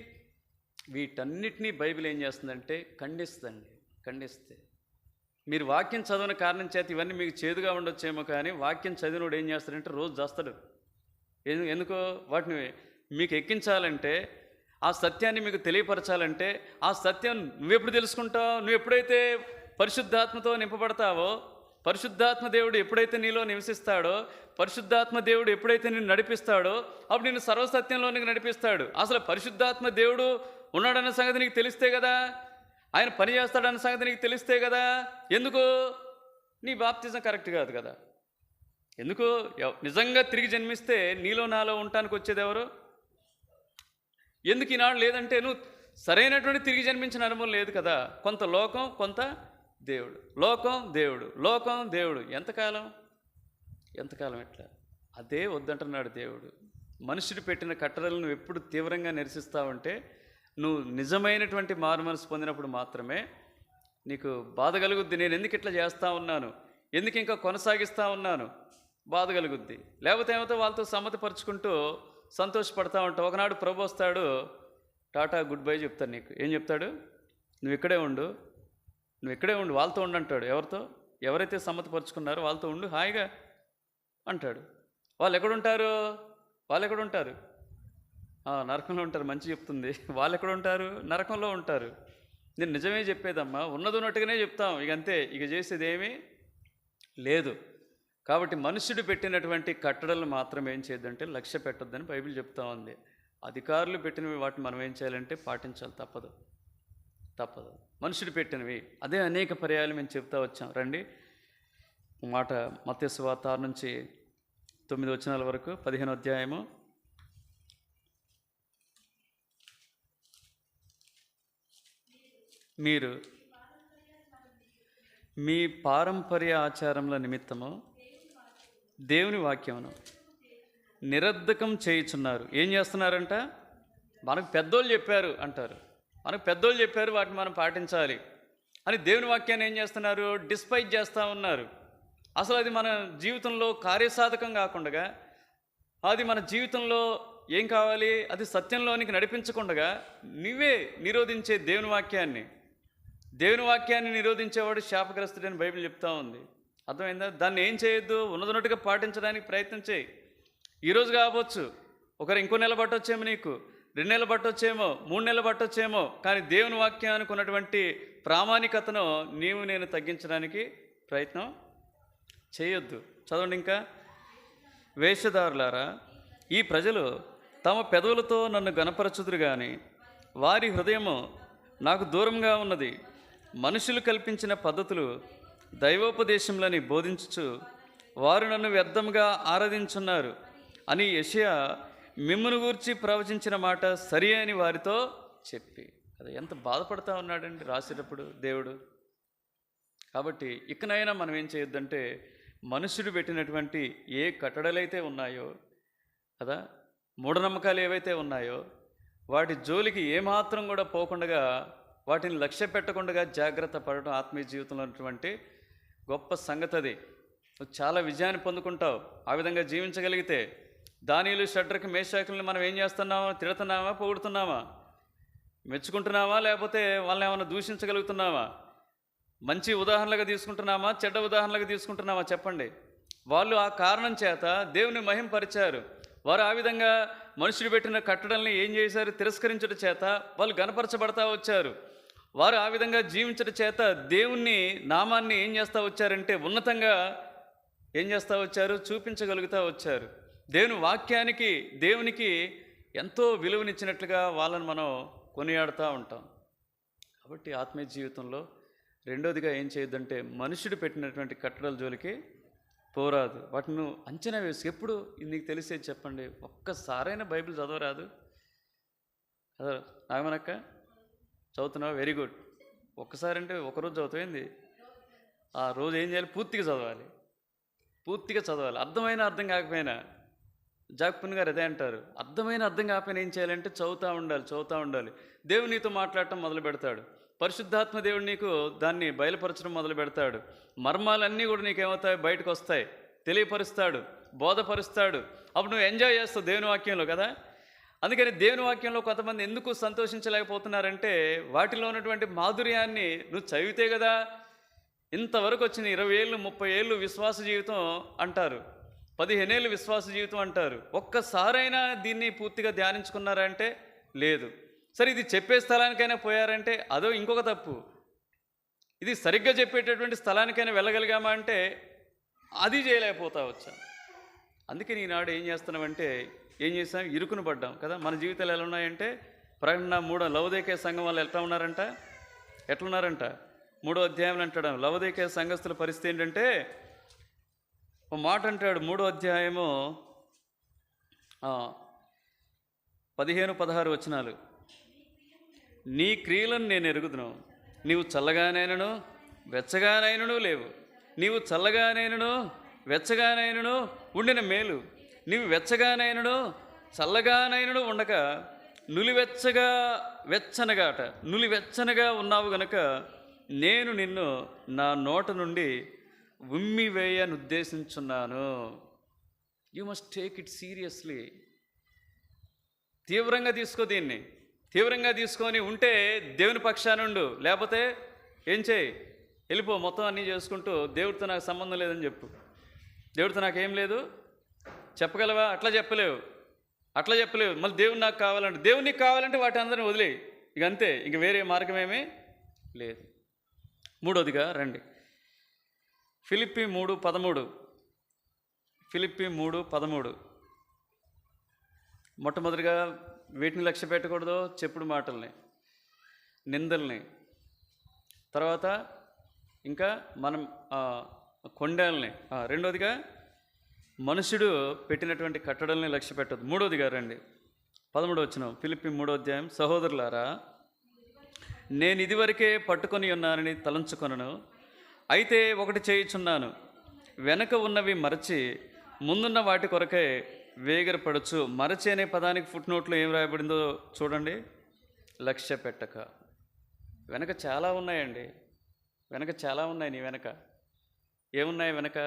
వీటన్నిటినీ బైబిల్ ఏం చేస్తుందంటే ఖండిస్తే. మీరు వాక్యం చదవని కారణం చేత ఇవన్నీ మీకు చేదుగా ఉండొచ్చేమో, కానీ వాక్యం చదివినోడు ఏం చేస్తాడంటే రోజు చేస్తాడు. ఎందుకో? వాటిని మీకు ఎక్కించాలంటే, ఆ సత్యాన్ని మీకు తెలియపరచాలంటే, ఆ సత్యం నువ్వెప్పుడు తెలుసుకుంటావు? నువ్వు ఎప్పుడైతే పరిశుద్ధాత్మతో నింపబడతావో, పరిశుద్ధాత్మ దేవుడు ఎప్పుడైతే నీలో నివసిస్తాడో, పరిశుద్ధాత్మ దేవుడు ఎప్పుడైతే నిన్ను నడిపిస్తాడో, అప్పుడు నిన్ను సర్వసత్యంలోనికి నడిపిస్తాడు. అసలు పరిశుద్ధాత్మ దేవుడు ఉన్నాడన్న సంగతి నీకు తెలిస్తే కదా, ఆయన పని చేస్తాడన్న సంగతి నీకు తెలిస్తే కదా. ఎందుకు? నీ బాప్తిజం కరెక్ట్ కాదు కదా. ఎందుకు? నిజంగా తిరిగి జన్మిస్తే నీలో నాలో ఉండటానికి వచ్చేది ఎవరు? ఎందుకు ఈనాడు లేదంటే, నువ్వు సరైనటువంటి తిరిగి జన్మించిన అనుభవం లేదు కదా. కొంత లోకం, కొంత దేవుడు. లోకం దేవుడు. ఎంతకాలం ఎట్లా? అదే వద్దంటున్నాడు దేవుడు. మనుషుడు పెట్టిన కట్టడలను నువ్వు ఎప్పుడు తీవ్రంగా నిరసిస్తావంటే, నువ్వు నిజమైనటువంటి మారు మనసు పొందినప్పుడు మాత్రమే నీకు బాధ కలుగుద్ది. నేను ఎందుకు ఇట్లా చేస్తూ ఉన్నాను, ఎందుకు ఇంకా కొనసాగిస్తూ ఉన్నాను, బాధ కలుగుద్ది. లేకపోతే ఏమైతే వాళ్ళతో సమ్మతిపరుచుకుంటూ సంతోషపడతా ఉంటావు. ఒకనాడు ప్రభు వస్తాడు, టాటా గుడ్ బై చెప్తాడు నీకు. ఏం చెప్తాడు? నువ్వు ఇక్కడే ఉండు, వాళ్ళతో ఉండు అంటాడు. ఎవరితో? ఎవరైతే సమ్మతిపరుచుకున్నారో వాళ్ళతో ఉండు హాయిగా అంటాడు. వాళ్ళు ఎక్కడుంటారు? నరకంలో ఉంటారు. మంచి చెప్తుంది. వాళ్ళు ఎక్కడ ఉంటారు? నరకంలో ఉంటారు. నేను నిజమే చెప్పేదమ్మా, ఉన్నది ఉన్నట్టుగానే చెప్తాం. ఇక అంతే, ఇక చేసేది ఏమీ లేదు. కాబట్టి మనుష్యుడు పెట్టినటువంటి కట్టడలు మాత్రం ఏం చేయొద్దంటే లక్ష్య పెట్టొద్దని బైబిల్ చెప్తా ఉంది. అధికారులు పెట్టినవి వాటిని మనం ఏం చేయాలంటే పాటించాలి, తప్పదు. మనుషుడు పెట్టినవి అదే అనేక పర్యాయాలు మేము చెప్తా వచ్చాం. రండి మాట, మత్తయి సువార్త 6 నుంచి 9 వచనాల వరకు, 15వ అధ్యాయము. మీరు మీ పారంపర్య ఆచారముల నిమిత్తము దేవుని వాక్యమును నిరర్ధకం చేయుచున్నారు. ఏం చేస్తున్నారంట? మనకు పెద్దోళ్ళు చెప్పారు అంటారు. వాటిని మనం పాటించాలి అని దేవుని వాక్యాన్ని ఏం చేస్తున్నారు? డిస్పైజ్ చేస్తూ ఉన్నారు. అసలు అది మన జీవితంలో కార్యసాధకం కాకుండా, అది మన జీవితంలో ఏం కావాలి? అది సత్యంలోనికి నడిపించకుండా నువ్వే నిరోధించే దేవుని వాక్యాన్ని నిరోధించేవాడు శాపగ్రస్తుడని బైబిల్ చెప్తా ఉంది. అర్థమైందా? దాన్ని ఏం చేయొద్దు, ఉన్నదన్నట్టుగా పాటించడానికి ప్రయత్నం చేయి. ఈరోజు కావచ్చు, ఒకరు ఇంకో నెల పట్టొచ్చేమో, నీకు 2 నెలలు పట్టొచ్చేమో, 3 నెలలు పట్టొచ్చేమో, కానీ దేవుని వాక్యానికి ఉన్నటువంటి ప్రామాణికతను నేను తగ్గించడానికి ప్రయత్నం చేయొద్దు. చదవండి ఇంకా. వేషధారులారా, ఈ ప్రజలు తమ పెదవులతో నన్ను గణపరచుదురు గాని వారి హృదయము నాకు దూరంగా ఉన్నది. మనుషులు కల్పించిన పద్ధతులు దైవోపదేశములని బోధించుచు వారు నన్ను వ్యర్థంగా ఆరాధించున్నారు అని యెషయా మిమ్మును గూర్చి ప్రవచించిన మాట సరి అని వారితో చెప్పి. అది ఎంత బాధపడతా ఉన్నాడండి రాసేటప్పుడు దేవుడు. కాబట్టి ఇకనైనా మనం ఏం చేయొద్దంటే, మనుషుడు పెట్టినటువంటి ఏ కట్టడలైతే ఉన్నాయో కదా, మూఢనమ్మకాలు ఏవైతే ఉన్నాయో వాటి జోలికి ఏమాత్రం కూడా పోకుండా, వాటిని లక్ష్య పెట్టకుండా జాగ్రత్త పడటం ఆత్మీయ జీవితంలో ఉన్నటువంటి గొప్ప సంగతి. అది నువ్వు చాలా విజయాన్ని పొందుకుంటావు ఆ విధంగా జీవించగలిగితే. దానియేలు, షడ్రకు, మేషాకుల్ని మనం ఏం చేస్తున్నామా? తిడుతున్నామా? పొగుడుతున్నామా? మెచ్చుకుంటున్నామా? లేకపోతే వాళ్ళని ఏమైనా దూషించగలుగుతున్నామా? మంచి ఉదాహరణలుగా తీసుకుంటున్నామా? చెడ్డ ఉదాహరణలుగా తీసుకుంటున్నామా? చెప్పండి. వాళ్ళు ఆ కారణం చేత దేవుని మహింపరిచారు. వారు ఆ విధంగా మనుషులు పెట్టిన కట్టడల్ని ఏం చేశారు? తిరస్కరించడం చేత వాళ్ళు గణపరచబడతా వచ్చారు. వారు ఆ విధంగా జీవించడం చేత దేవుని నామాన్ని ఏం చేస్తూ వచ్చారంటే ఉన్నతంగా ఏం చేస్తూ వచ్చారు? చూపించగలుగుతూ వచ్చారు. దేవుని వాక్యానికి, దేవునికి ఎంతో విలువనిచ్చినట్లుగా వాళ్ళని మనం కొనియాడుతూ ఉంటాం. కాబట్టి ఆత్మీయ జీవితంలో రెండోదిగా ఏం చేయొద్దంటే, మనుషుడు పెట్టినటువంటి కట్టడల జోలికి పోరాదు. వాటిని నువ్వు అంచనా వేసి, ఎప్పుడు నీకు తెలిసేది చెప్పండి, ఒక్కసారైనా బైబిల్ చదవరాదు? నాగమనక్క చదువుతున్నావు, వెరీ గుడ్. ఒక్కసారి అంటే ఒకరోజు చదువుతాయింది. ఆ రోజు ఏం చేయాలి? పూర్తిగా చదవాలి. అర్థమైనా అర్థం కాకపోయినా, జాక్పున్ గారు అదే అంటారు, అర్థమైన అర్థం కాకపోయినా ఏం చేయాలంటే చదువుతూ ఉండాలి. దేవుడు నీతో మాట్లాడటం మొదలు పెడతాడు. పరిశుద్ధాత్మ దేవుడు నీకు దాన్ని బయలుపరచడం మొదలు పెడతాడు. మర్మాలన్నీ కూడా నీకేమవుతాయి? బయటకు వస్తాయి. తెలియపరుస్తాడు, బోధపరుస్తాడు. అప్పుడు నువ్వు ఎంజాయ్ చేస్తావు దేవుని వాక్యంలో కదా. అందుకని దేవుని వాక్యంలో కొంతమంది ఎందుకు సంతోషించలేకపోతున్నారంటే, వాటిలో ఉన్నటువంటి మాధుర్యాన్ని నువ్వు చదివితే కదా. ఇంతవరకు వచ్చిన 20 ఏళ్ళు 30 ఏళ్ళు విశ్వాస జీవితం అంటారు, 15 ఏళ్ళు విశ్వాస జీవితం అంటారు. ఒక్కసారైనా దీన్ని పూర్తిగా ధ్యానించుకున్నారంటే లేదు. సరే, ఇది చెప్పే స్థలానికైనా పోయారంటే అదో ఇంకొక తప్పు. ఇది సరిగ్గా చెప్పేటటువంటి స్థలానికైనా వెళ్ళగలిగామా అంటే అది చేయలేకపోతా వచ్చాం. అందుకే ఈనాడు ఏం చేస్తున్నామంటే, ఏం చేసాం? ఇరుకును పడ్డాం కదా. మన జీవితాలు ఎలా ఉన్నాయంటే, ప్రకటన 3 లవోదికయ సంఘం వాళ్ళు ఎట్లున్నారంట 3వ అధ్యాయంలో అంటాడు. లవోదికయ సంఘస్థుల పరిస్థితి ఏంటంటే, ఒక మాట అంటాడు 3వ అధ్యాయము 15-16 వచనాలు. నీ క్రియలను నేను ఎరుగుదును, నీవు చల్లగానైనను వెచ్చగానైనను లేవు. నీవు చల్లగానైనను వెచ్చగానైనను ఉండిన మేలు, నీవు వెచ్చగానైనను చల్లగానైనను ఉండక నులివెచ్చనగా ఉన్నావు గనక నేను నిన్ను నా నోట నుండి ఉమ్మివేయనుద్దేశించున్నాను. You must take it seriously. తీవ్రంగా తీసుకో. దీన్ని తీవ్రంగా తీసుకొని ఉంటే దేవుని పక్షానుండు, లేకపోతే ఏం చేయి? వెళ్ళిపో. మొత్తం అన్నీ చేసుకుంటూ దేవుడితో నాకు సంబంధం లేదని చెప్పు. దేవుడితో నాకేం లేదు చెప్పగలవా? అట్లా చెప్పలేవు. మళ్ళీ దేవుడు నాకు కావాలంటే, దేవుడు నీకు కావాలంటే వాటి అందరిని వదిలేయి. ఇక అంతే, ఇంక వేరే మార్గం ఏమీ లేదు. మూడోదిగా రండి, ఫిలిప్పీ 3:13. మొట్టమొదటిగా వీటిని లక్ష్య పెట్టకూడదు, చెప్పుడు మాటల్ని, నిందల్ని. తర్వాత ఇంకా మనం కొండల్ని. రెండోదిగా మనుషుడు పెట్టినటువంటి కట్టడల్ని లక్ష్య పెట్టదు. మూడోదిగా రండి, 13 వచనం, ఫిలిప్పీ 3వ అధ్యాయం. సహోదరులారా, నేను ఇదివరకే పట్టుకొని ఉన్నానని తలంచుకొనను. అయితే ఒకటి చేయుచున్నాను, వెనక ఉన్నవి మరచి ముందున్న వాటి కొరకే వేగరపడచ్చు. మరచి అనే పదానికి ఫుట్నోట్లో ఏం రాయబడిందో చూడండి. లక్ష్య పెట్టక. వెనక చాలా ఉన్నాయండి, నీ వెనక ఏమున్నాయి? వెనక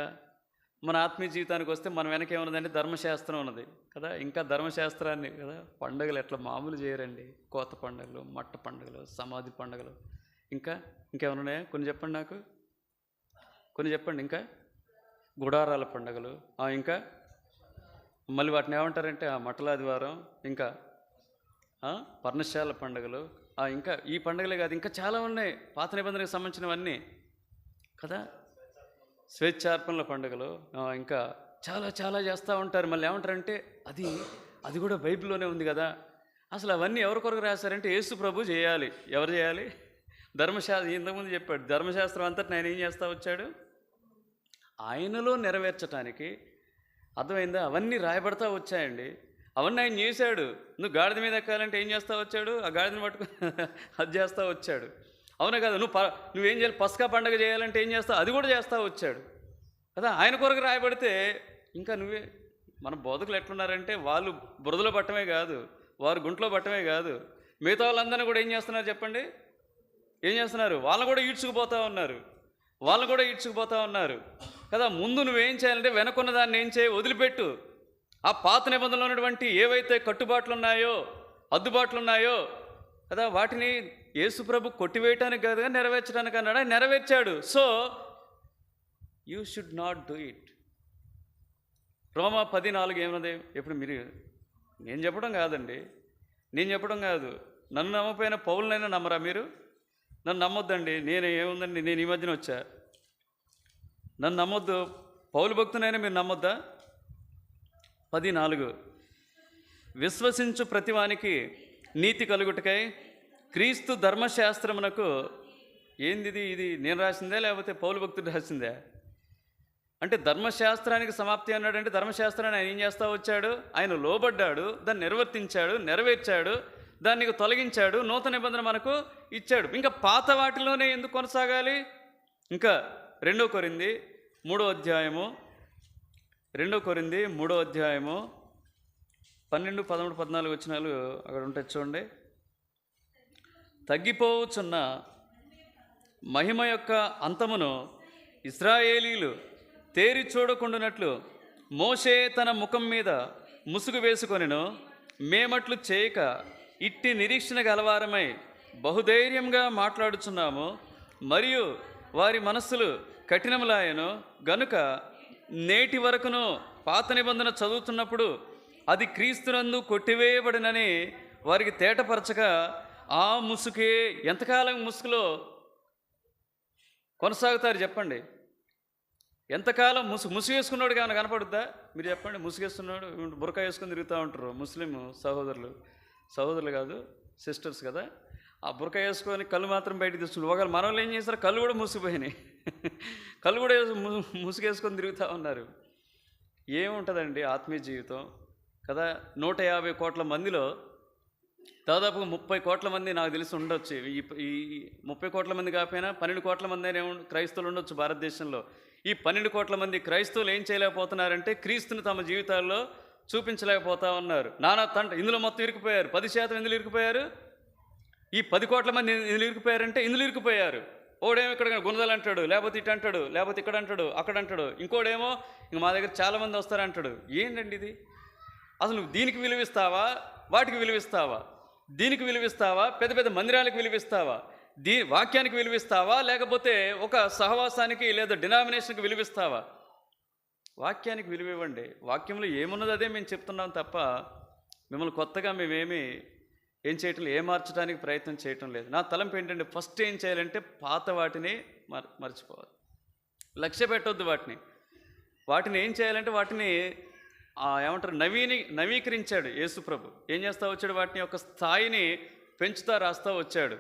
మన ఆత్మీయ జీవితానికి వస్తే మన వెనక ఏమున్నదంటే ధర్మశాస్త్రం ఉన్నది కదా. ఇంకా ధర్మశాస్త్రాన్ని కదా, పండుగలు ఎట్లా మామూలు చేయరండి. కోత పండుగలు, మట్ట పండుగలు, సమాధి పండుగలు, ఇంకా ఇంకేమైనా ఉన్నాయా? కొన్ని చెప్పండి నాకు, కొన్ని చెప్పండి. ఇంకా గుడారాల పండుగలు, ఇంకా మళ్ళీ వాటిని ఏమంటారంటే మట్టలాదివారం, ఇంకా పర్ణశాల పండుగలు, ఇంకా ఈ పండుగలే కాదు ఇంకా చాలా ఉన్నాయి పాత నిబంధనకు సంబంధించినవన్నీ కదా. స్వేచ్ఛార్పణల పండుగలు, ఇంకా చాలా చాలా చేస్తూ ఉంటారు. మళ్ళీ ఏమంటారంటే అది కూడా బైబిల్లోనే ఉంది కదా. అసలు అవన్నీ ఎవరి కొరకు రాశారంటే యేసు ప్రభు చేయాలి. ఎవరు చేయాలి? ధర్మశాస్త్రం. ఇంతకుముందు చెప్పాడు, ధర్మశాస్త్రం అంతటి ఆయన ఏం చేస్తూ వచ్చాడు? ఆయనలో నెరవేర్చడానికి. అర్థమైందా? అవన్నీ రాయబడతా వచ్చాయండి. అవన్నీ ఆయన చేశాడు. నువ్వు గాడిద మీద ఎక్కాలంటే ఏం చేస్తూ వచ్చాడు? ఆ గాడిదని పట్టుకుని అది చేస్తూ వచ్చాడు. అవునా కదా? నువ్వేం చేయాలి? పస్కా పండుగ చేయాలంటే ఏం చేస్తావు? అది కూడా చేస్తూ వచ్చాడు కదా. ఆయన కొరకు రాయబడితే ఇంకా నువ్వే. మన బోధకులు ఎట్లున్నారంటే వాళ్ళు బురదలో పట్టమే కాదు, వారు గుంట్లో పట్టమే కాదు, మిగతా వాళ్ళందరినీ కూడా ఏం చేస్తున్నారు చెప్పండి? ఏం చేస్తున్నారు? వాళ్ళని కూడా ఈడ్చుకుపోతూ ఉన్నారు కదా. ముందు నువ్వేం చేయాలంటే వెనకున్న దాన్ని ఏం చేయి? వదిలిపెట్టు. ఆ పాత నిబంధనలో ఉన్నటువంటి ఏవైతే కట్టుబాట్లు ఉన్నాయో, అద్దుబాట్లు ఉన్నాయో కదా, వాటిని యేసుప్రభు కొట్టివేయటానికి కాదుగా నెరవేర్చడానికి అన్నాడా? నెరవేర్చాడు. So you should not do it. రోమా 10:4 ఏమన్నది? ఎప్పుడు మీరు నేను చెప్పడం కాదండి, నన్ను నమ్మపోయిన పౌలునైనా నమ్మరా మీరు? నన్ను నమ్మొద్దండి. ఏముందండి, నేను ఈ మధ్యన వచ్చా. నన్ను నమ్మొద్దు, పౌలు భక్తునైనా మీరు నమ్మొద్దా? 10:4 విశ్వసించు ప్రతివానికి నీతి కలుగుటకై క్రీస్తు ధర్మశాస్త్రమునకు. ఏంది ఇది నేను రాసిందే లేకపోతే పౌలు భక్తుడు రాసిందే? అంటే ధర్మశాస్త్రానికి సమాప్తి అన్నాడంటే ధర్మశాస్త్రాన్ని ఆయన ఏం చేస్తూ వచ్చాడు? ఆయన లోబడ్డాడు, దాన్ని నిర్వర్తించాడు, నెరవేర్చాడు, దాన్ని తొలగించాడు, నూతన నిబంధన మనకు ఇచ్చాడు. ఇంకా పాత వాటిలోనే ఎందుకు కొనసాగాలి? ఇంకా 2 కొరింథీ 3వ అధ్యాయము 12, 13, 14 వచనాలు అక్కడ ఉంటాయి చూడండి. తగ్గిపోవచ్చున్న మహిమ యొక్క అంతమును ఇశ్రాయేలీలు తేరి చూడకుండానట్లు మోషే తన ముఖం మీద ముసుగు వేసుకొనెను. మేమట్లు చేయక ఇట్టి నిరీక్షణ గలవారమై బహుధైర్యంగా మాట్లాడుచున్నాము. మరియు వారి మనస్సులు కఠినములాయను గనుక నేటి వరకును పాత నిబంధన చదువుతున్నప్పుడు అది క్రీస్తునందు కొట్టివేయబడినని వారికి తేటపరచక ఆ ముసుకే. ఎంతకాలం ముసుగులో కొనసాగుతారు చెప్పండి? ఎంతకాలం ముసుగు వేసుకున్నాడు కానీ కనపడుద్దా? మీరు చెప్పండి. ముసుగేస్తున్నాడు, బురకా వేసుకొని తిరుగుతూ ఉంటారు ముస్లిం సహోదరులు కాదు, సిస్టర్స్ కదా. ఆ బురకా వేసుకొని కళ్ళు మాత్రం బయటకు తెచ్చుకున్నారు. ఒకవేళ మన వాళ్ళు ఏం చేస్తారు? కళ్ళు కూడా మూసిపోయినాయి, కళ్ళు కూడా ముసుగేసుకొని తిరుగుతూ ఉన్నారు. ఏముంటుందండి ఆత్మీయ జీవితం కదా. 150 కోట్ల మందిలో దాదాపుగా 30 కోట్ల మంది నాకు తెలిసి ఉండొచ్చు. ఈ 30 కోట్ల మంది కాకపోయినా 12 కోట్ల మంది అయినా క్రైస్తవులు ఉండొచ్చు భారతదేశంలో. ఈ 12 కోట్ల మంది క్రైస్తవులు ఏం చేయలేకపోతున్నారంటే క్రీస్తుని తమ జీవితాల్లో చూపించలేకపోతా ఉన్నారు. ఇందులో మొత్తం ఇరుకుపోయారు. 10% ఎందులో ఇరుకుపోయారు? ఈ 10 కోట్ల మంది ఇందులో ఇరుకుపోయారంటే ఇందులో ఇరుకుపోయారు. ఓడేమో ఇక్కడ గుణదలు అంటాడు, లేకపోతే ఇటు అంటాడు, లేకపోతే ఇక్కడ అంటాడు, అక్కడ అంటాడు. ఇంకోడేమో ఇంక మా దగ్గర చాలామంది వస్తారంటాడు. ఏంటండి ఇది? అసలు నువ్వు దీనికి విలువిస్తావా, వాటికి విలువిస్తావా? దీనికి విలువిస్తావా, పెద్ద పెద్ద మందిరాలకు విలువిస్తావా, వాక్యానికి విలువిస్తావా, లేకపోతే ఒక సహవాసానికి లేదా డినామినేషన్కి విలువిస్తావా? వాక్యానికి విలువివ్వండి. వాక్యంలో ఏమున్నది అదే మేము చెప్తున్నాం తప్ప మిమ్మల్ని కొత్తగా మేమేమి ఏం చేయటం లేదు, మార్చడానికి ప్రయత్నం చేయటం లేదు. నా తలంపు ఏంటంటే ఫస్ట్ ఏం చేయాలంటే పాత వాటిని మర్చిపోవాలి, లక్ష్య పెట్టొద్దు. వాటిని ఏం చేయాలంటే వాటిని ఏమంటారు నవీకరించాడు యేసుప్రభు. ఏం చేస్తూ వచ్చాడు? వాటిని యొక్క స్థాయిని పెంచుతా రాస్తూ వచ్చాడు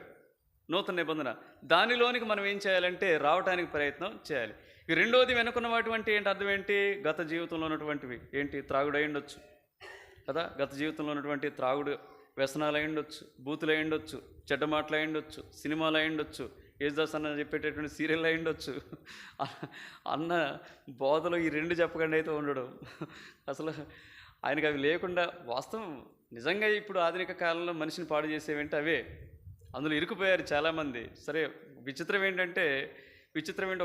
నూతన నిబంధన. దానిలోనికి మనం ఏం చేయాలంటే రావడానికి ప్రయత్నం చేయాలి. ఈ రెండోది వెనుకున్న వాటి ఏంటి అర్థం ఏంటి? గత జీవితంలో ఉన్నటువంటివి ఏంటి? త్రాగుడు అయి ఉండొచ్చు కదా. గత జీవితంలో ఉన్నటువంటి త్రాగుడు వ్యసనాలు అయి ఉండొచ్చు, బూతులు అయి ఉండొచ్చు, చెడ్డ మాటలు అయి ఉండొచ్చు, సినిమాలు అయి ఉండొచ్చు, యేసుదాస్ అన్న చెప్పేటటువంటి సీరియల్ అయి ఉండొచ్చు. అన్న బోధలో ఈ 2 చెప్పకుండా అయితే ఉండడం అసలు ఆయనకు అవి లేకుండా. వాస్తవం నిజంగా ఇప్పుడు ఆధునిక కాలంలో మనిషిని పాడు చేసేవేంటి అవే. అందులో ఇరుకుపోయారు చాలామంది. సరే, విచిత్రం ఏంటి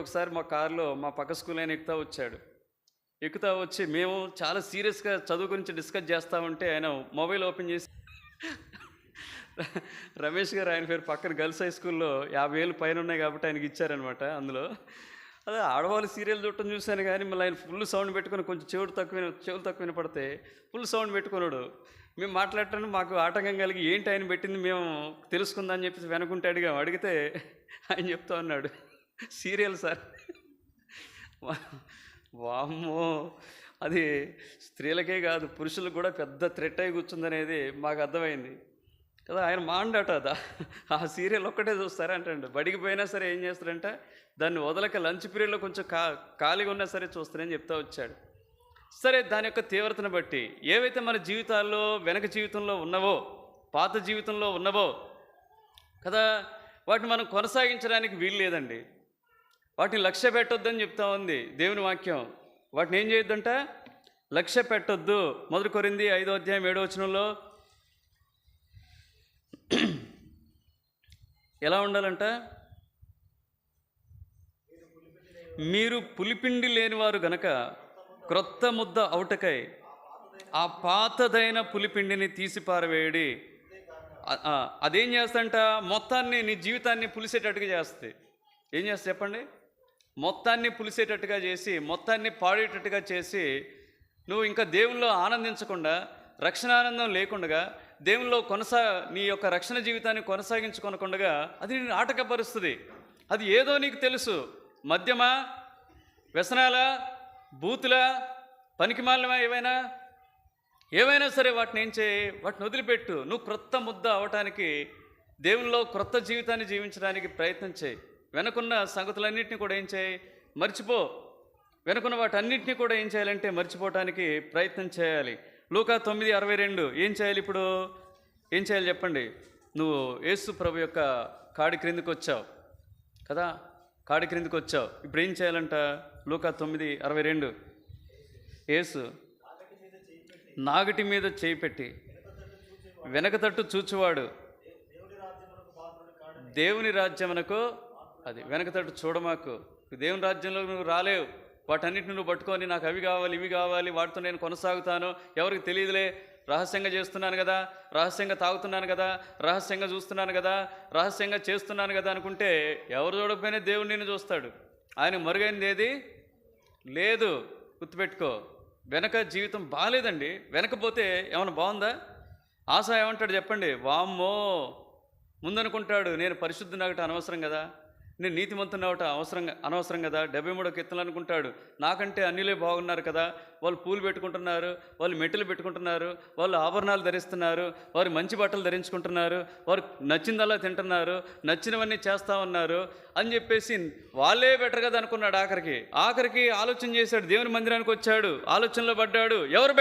ఒకసారి మా కారులో మా పక్క స్కూల్ ఆయన ఎక్కుతా వచ్చాడు. ఎక్కుతా వచ్చి మేము చాలా సీరియస్గా చదువు గురించి డిస్కస్ చేస్తూ ఉంటే ఆయన మొబైల్ ఓపెన్ చేసి రమేష్ గారు, ఆయన పేరు, పక్కన గర్ల్స్ హై స్కూల్లో 50,000 పైన ఉన్నాయి కాబట్టి ఆయనకి ఇచ్చారనమాట. అందులో అదే ఆడవాళ్ళు సీరియల్ చూడటం చూశాను కానీ మళ్ళీ ఆయన ఫుల్ సౌండ్ పెట్టుకొని కొంచెం చెవులు తక్కువ వినపడితే ఫుల్ సౌండ్ పెట్టుకున్నాడు. మేము మాట్లాడటానికి మాకు ఆటంకం కలిగి ఏంటి ఆయన పెట్టింది మేము తెలుసుకుందా అని చెప్పేసి వెనకుంటే అడిగితే ఆయన చెప్తా ఉన్నాడు, సీరియల్ సార్. వామ్మో, అది స్త్రీలకే కాదు పురుషులకు కూడా పెద్ద థ్రెట్ అయి కూర్చుందనేది మాకు అర్థమైంది కదా. ఆయన మాండట ఆ సీరియల్ ఒక్కటే చూస్తారా అంటాడు. బడికి పోయినా సరే ఏం చేస్తారంటే దాన్ని వదలక లంచ్ పీరియడ్లో కొంచెం ఖాళీగా ఉన్నా సరే చూస్తారని చెప్తా వచ్చాడు. సరే, దాని యొక్క తీవ్రతను బట్టి ఏవైతే మన జీవితాల్లో వెనక జీవితంలో ఉన్నవో, పాత జీవితంలో ఉన్నవో కదా, వాటిని మనం కొనసాగించడానికి వీలు లేదండి. వాటిని లక్ష్య పెట్టొద్దని చెప్తా ఉంది దేవుని వాక్యం. వాటిని ఏం చేయొద్దంట? లక్ష్య పెట్టొద్దు. 1 కొరింథీ 5వ అధ్యాయం 7వ వచనంలో ఎలా ఉండాలంట? మీరు పులిపిండి లేనివారు గనక క్రొత్త ముద్ద అవుటకై ఆ పాతదైన పులిపిండిని తీసి పారవేయడి. అదేం చేస్తంట? మొత్తాన్ని, నీ జీవితాన్ని పులిసేటట్టుగా చేస్తుంది. ఏం చేస్తా చెప్పండి? మొత్తాన్ని పులిసేటట్టుగా చేసి, మొత్తాన్ని పాడేటట్టుగా చేసి, నువ్వు ఇంకా దేవునిలో ఆనందించకుండా, రక్షణ ఆనందం లేకుండా, దేవునిలో నీ యొక్క రక్షణ జీవితాన్ని కొనసాగించుకొనకుండా అది నేను ఆటంకపరుస్తుంది. అది ఏదో నీకు తెలుసు, మద్యమా, వ్యసనాలా, బూతులా, పనికిమాలినమా, ఏవైనా సరే వాటిని ఏం చేయి? వాటిని వదిలిపెట్టు. నువ్వు క్రొత్త ముద్ద అవటానికి, దేవునిలో క్రొత్త జీవితాన్ని జీవించడానికి ప్రయత్నం చేయి. వెనుకున్న సంగతులన్నింటినీ కూడా ఏం చేయి? మర్చిపో. వెనుకున్న వాటన్నింటినీ కూడా ఏం చేయాలంటే మర్చిపోవటానికి ప్రయత్నం చేయాలి. లూకా 9:62 ఏం చేయాలి? ఇప్పుడు ఏం చేయాలి చెప్పండి? నువ్వు యేసు ప్రభు యొక్క కాడి క్రిందికి వచ్చావు కదా, కాడి క్రిందికి వచ్చావు. ఇప్పుడు ఏం చేయాలంట? లూకా 9:62 యేసు నాగటి మీద చేయి పెట్టి వెనక తట్టు చూచువాడు దేవుని రాజ్యమునకు, అది వెనక తట్టు చూడమాకు. దేవుని రాజ్యంలో నువ్వు రాలేవు. వాటన్నిటిని నువ్వు పట్టుకొని నాకు అవి కావాలి, ఇవి కావాలి, వాటితో నేను కొనసాగుతాను, ఎవరికి తెలియదులే, రహస్యంగా చేస్తున్నాను కదా, రహస్యంగా తాగుతున్నాను కదా, రహస్యంగా చూస్తున్నాను కదా, రహస్యంగా చేస్తున్నాను కదా అనుకుంటే ఎవరు చూడకపోయినా దేవుడు నిన్ను చూస్తాడు. ఆయన మరుగైనది ఏది లేదు. గుర్తుపెట్టుకో. వెనక జీవితం బాగాలేదండి. వెనకపోతే ఏమైనా బాగుందా? ఆశ ఏమంటాడు చెప్పండి? వామ్మో, ముందనుకుంటాడు నేను పరిశుద్ధునగట అనవసరం కదా, నేను నీతిమంతుని అవట అనవసరం కదా, 73 కీర్తనలు అనుకుంటాడు. నాకంటే అన్యులే బాగున్నారు కదా, వాళ్ళు పూలు పెట్టుకుంటున్నారు, వాళ్ళు మెట్టెలు పెట్టుకుంటున్నారు, వాళ్ళు ఆభరణాలు ధరిస్తున్నారు, వారు మంచి బట్టలు ధరించుకుంటున్నారు, వారు నచ్చిందల్లా తింటున్నారు, నచ్చినవన్నీ చేస్తూ ఉన్నారు అని చెప్పేసి వాళ్ళే బెటర్ కదా అనుకున్నాడు. ఆఖరికి ఆలోచన చేశాడు. దేవుని మందిరానికి వచ్చాడు, ఆలోచనలో పడ్డాడు. ఎవరు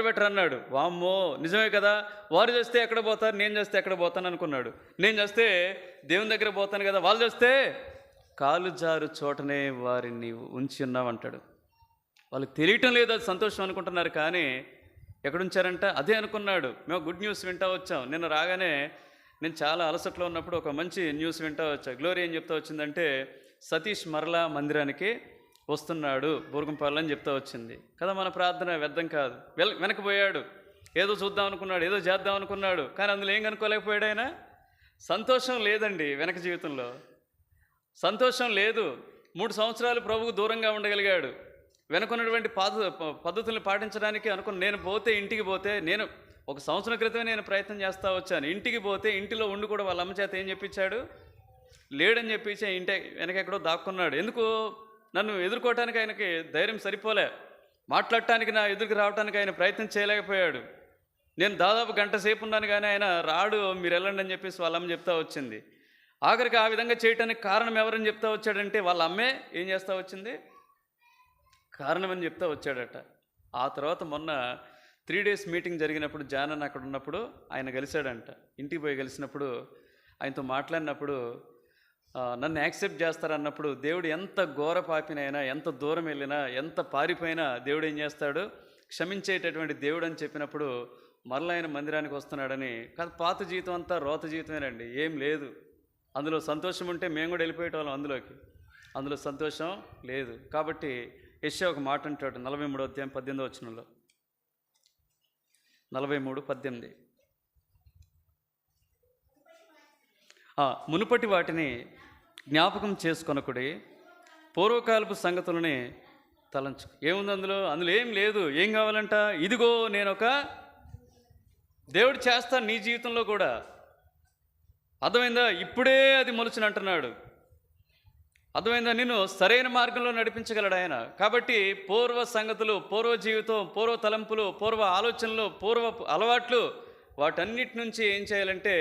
బెటర్ అన్నాడు. వామ్మో, నిజమే కదా, వారు చేస్తే ఎక్కడ పోతారు, నేను చేస్తే ఎక్కడ పోతాను అనుకున్నాడు. నేను చేస్తే దేవుని దగ్గర పోతాను కదా, వాళ్ళు చేస్తే కాలు జారు చోటనే వారిని ఉంచి ఉన్నామంటాడు. వాళ్ళకి తెలియటం లేదు, అది సంతోషం అనుకుంటున్నారు. కానీ ఎక్కడుంచారంట? అదే అనుకున్నాడు. మేము గుడ్ న్యూస్ వింటా వచ్చాం. నిన్న రాగానే నేను చాలా అలసట్లో ఉన్నప్పుడు ఒక మంచి న్యూస్ వింటా వచ్చా. గ్లోరీ ఏం చెప్తా వచ్చిందంటే, సతీష్ మరలా మందిరానికి వస్తున్నాడు బూరుగుంపాలని అని చెప్తా వచ్చింది కదా. మన ప్రార్థన వ్యర్థం కాదు. వెనకపోయాడు, ఏదో చూద్దాం అనుకున్నాడు, ఏదో చేద్దాం అనుకున్నాడు, కానీ అందులో ఏం కనుక్కోలేకపోయాడు ఆయన. సంతోషం లేదండి వెనక జీవితంలో, సంతోషం లేదు. 3 సంవత్సరాలు ప్రభువుకు దూరంగా ఉండగలిగాడు. వెనుకున్నటువంటి పద్ధతులను పాటించడానికి ఇంటికి పోతే నేను 1 సంవత్సరం క్రితమే నేను ప్రయత్నం చేస్తూ వచ్చాను. ఇంటికి పోతే ఇంటిలో ఉండి కూడా వాళ్ళ అమ్మ చేత ఏం చెప్పించాడు? లేడని చెప్పించి ఇంటి వెనకెక్కడో దాక్కున్నాడు. ఎందుకు? నన్ను ఎదుర్కోవటానికి ఆయనకి ధైర్యం సరిపోలే, మాట్లాడటానికి నా ఎదురుకు రావడానికి ఆయన ప్రయత్నం చేయలేకపోయాడు. నేను దాదాపు గంట సేపు ఉన్నాను కానీ ఆయన రాడు, మీరు వెళ్ళండి అని చెప్పేసి వాళ్ళ అమ్మ చెప్తా వచ్చింది. ఆఖరికి ఆ విధంగా చేయటానికి కారణం ఎవరని చెప్తా వచ్చాడంటే వాళ్ళ అమ్మే ఏం చేస్తూ వచ్చింది? కారణం అని చెప్తా వచ్చాడట. ఆ తర్వాత మొన్న 3 days మీటింగ్ జరిగినప్పుడు జానన్ అక్కడ ఉన్నప్పుడు ఆయన కలిశాడంట. ఇంటికి పోయి కలిసినప్పుడు ఆయనతో మాట్లాడినప్పుడు నన్ను యాక్సెప్ట్ చేస్తారన్నప్పుడు దేవుడు ఎంత ఘోర పాపినైనా, ఎంత దూరం వెళ్ళినా, ఎంత పారిపోయినా దేవుడు ఏం చేస్తాడు? క్షమించేటటువంటి దేవుడు అని చెప్పినప్పుడు మరలా ఆయన మందిరానికి వస్తున్నాడని కాదు. పాత జీవితం అంతా రోత జీవితమేనండి, ఏం లేదు అందులో. సంతోషం ఉంటే మేము కూడా వెళ్ళిపోయేటోళ్ళం అందులో సంతోషం లేదు. కాబట్టి యెషయా ఒక మాట అంటాడు 43వ అధ్యాయం 18వ వచనంలో, 43:18, మునుపటి వాటిని జ్ఞాపకం చేసుకొనకుడి, పూర్వకాలపు సంగతులని తలంచు. ఏముంది అందులో? అందులో ఏం లేదు. ఏం కావాలంట? ఇదిగో నేను ఒక దేవుడు చేస్తాను నీ జీవితంలో కూడా. అర్థమైందా? ఇప్పుడే అది మొలుచుని అంటున్నాడు. అర్థమైందా? నిన్ను సరైన మార్గంలో నడిపించగలడు ఆయన. కాబట్టి పూర్వ సంగతులు, పూర్వ జీవితం, పూర్వ తలంపులు, పూర్వ ఆలోచనలు, పూర్వ అలవాట్లు, వాటన్నిటి నుంచి ఏం చేయాలంటే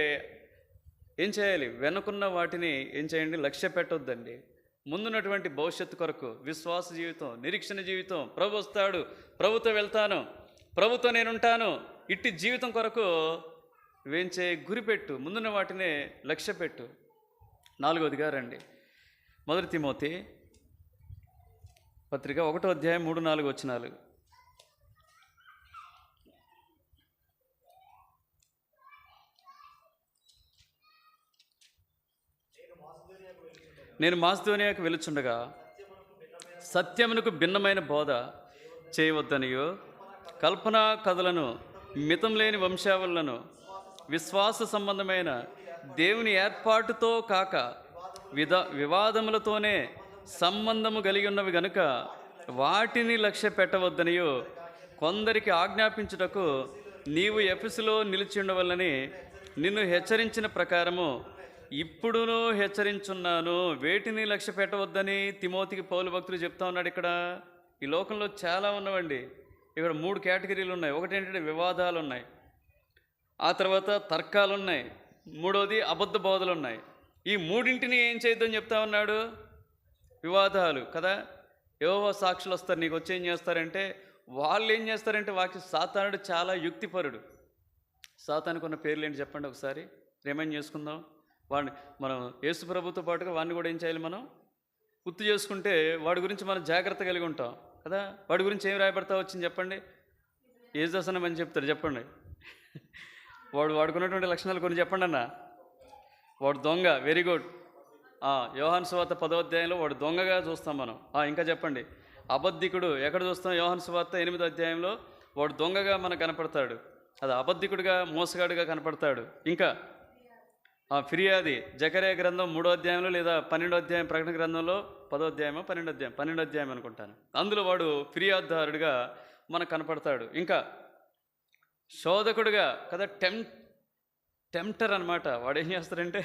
ఏం చేయాలి? వెనుకున్న వాటిని ఏం చేయండి? లక్ష్య పెట్టొద్దండి. ముందున్నటువంటి భవిష్యత్తు కొరకు విశ్వాస జీవితం, నిరీక్షణ జీవితం, ప్రభు వస్తాడు, ప్రభుతో వెళ్తాను, ప్రభుతో నేనుంటాను, ఇట్టి జీవితం కొరకు ఏం చేయి? గురిపెట్టు, ముందున్న వాటినే లక్ష్య పెట్టు. 4వదిగా రండి, 1 తిమోతి పత్రిక 1వ అధ్యాయం 3-4 వచనాలు. నేను మాసిదోనియాకు వెలుచుండగా సత్యమునకు భిన్నమైన బోధ చేయవద్దనియో, కల్పనా కథలను, మితం లేని వంశావళులను, విశ్వాస సంబంధమైన దేవుని ఏర్పాటుతో కాక వివాదములతోనే సంబంధము కలిగి ఉన్నవి గనుక వాటిని లక్ష్య పెట్టవద్దనియో కొందరికి ఆజ్ఞాపించుటకు నీవు ఎఫెసులో నిలిచి ఉండవలని నిన్ను హెచ్చరించిన ప్రకారము ఇప్పుడును హెచ్చరించున్నాను. వేటిని లక్ష్య పెట్టవద్దని తిమోతికి పౌలు భక్తులు చెప్తా ఉన్నాడు. ఇక్కడ ఈ లోకంలో చాలా ఉన్నవండి. ఇక్కడ 3 కేటగిరీలు ఉన్నాయి. ఒకటి ఏంటంటే వివాదాలు ఉన్నాయి, ఆ తర్వాత తర్కాలు ఉన్నాయి, 3వది అబద్ధ బోధలు ఉన్నాయి. ఈ మూడింటిని ఏం చేయొద్దని చెప్తా ఉన్నాడు? వివాదాలు కదా. యెహోవా సాక్షులు వస్తారు, నీకు వచ్చి ఏం చేస్తారంటే, వాళ్ళు ఏం చేస్తారంటే సాతానుడు చాలా యుక్తిపరుడు. సాతానుకు ఉన్న పేర్లు ఏంటి చెప్పండి ఒకసారి, రిమైండ్ చేసుకుందాం. వాడిని మనం యేసు ప్రభుతో పాటుగా వాడిని కూడా ఏం చేయాలి? మనం గుర్తు చేసుకుంటే వాడి గురించి మనం జాగ్రత్త కలిగి ఉంటాం కదా. వాడి గురించి ఏం రాయబడతా వచ్చింది చెప్పండి? ఏజాసనం అని చెప్తారు, చెప్పండి. వాడుకున్నటువంటి లక్షణాలు కొన్ని చెప్పండి అన్న. వాడు దొంగ, వెరీ గుడ్. యోహాను సువార్త 10వ అధ్యాయంలో వాడు దొంగగా చూస్తాం మనం. ఇంకా చెప్పండి. అబద్ధికుడు ఎక్కడ చూస్తాం? యోహాను సువార్త 8వ అధ్యాయంలో వాడు దొంగగా మనకు కనపడతాడు. అది అబద్ధికుడిగా, మోసగాడుగా కనపడతాడు. ఇంకా ఫిర్యాది జకరియా గ్రంథం 3వ అధ్యాయంలో లేదా 12వ అధ్యాయం, ప్రకటన గ్రంథంలో 10వ అధ్యాయమో 12వ అధ్యాయం అనుకుంటాను, అందులో వాడు ఫిర్యాదుదారుడిగా మనకు కనపడతాడు. ఇంకా శోధకుడుగా కదా, టెంప్టర్ అనమాట. వాడు ఏం చేస్తారంటే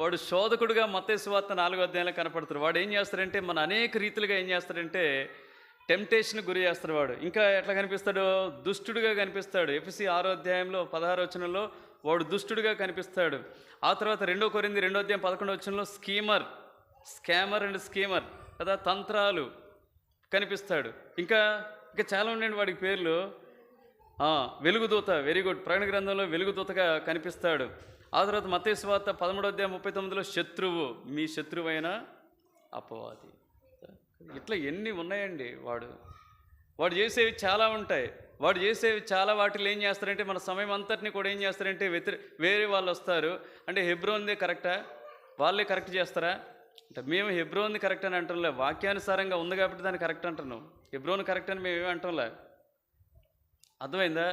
వాడు శోధకుడుగా మత్తయి సువార్త 4వ అధ్యాయంలో కనపడతాడు. వాడు ఏం చేస్తారంటే మన అనేక రీతిలుగా ఏం చేస్తారంటే టెంప్టేషన్ గురి చేస్తాడు వాడు. ఇంకా ఎట్లా కనిపిస్తాడు? దుష్టుడుగా కనిపిస్తాడు. ఎఫెసీ 6వ అధ్యాయంలో 16వ వచనంలో వాడు దుష్టుడుగా కనిపిస్తాడు. ఆ తర్వాత 2 కొరింథీ 2వ అధ్యాయం 11వ వచనంలో స్కామర్ అండ్ స్కీమర్ కదా, తంత్రాలు కనిపిస్తాడు. ఇంకా చాలా ఉండండి వాడికి పేర్లు. వెలుగుదూత, వెరీ గుడ్. ప్రకటన గ్రంథంలో వెలుగుదూతగా కనిపిస్తాడు. ఆ తర్వాత మత్తయి సువార్త 13వ అధ్యాయం 39లో శత్రువు, మీ శత్రువైన అపవాది. ఇట్లా ఎన్ని ఉన్నాయండి. వాడు చేసేవి చాలా ఉంటాయి. వాడు చేసేవి చాలా వాటిలో ఏం చేస్తారంటే మన సమయం అంతటిని కూడా ఏం చేస్తారంటే వేరే వాళ్ళు వస్తారు అంటే హెబ్రోన్దే కరెక్టా, వాళ్ళే కరెక్ట్ చేస్తారా అంటే మేము హెబ్రోన్ది కరెక్ట్ అని అంటాంలే, వాక్యానుసారంగా ఉంది కాబట్టి దాన్ని కరెక్ట్ అంటున్నాం. హెబ్రోన్ కరెక్ట్ అని మేము ఏమి అంటాంలే. అర్థమైందా?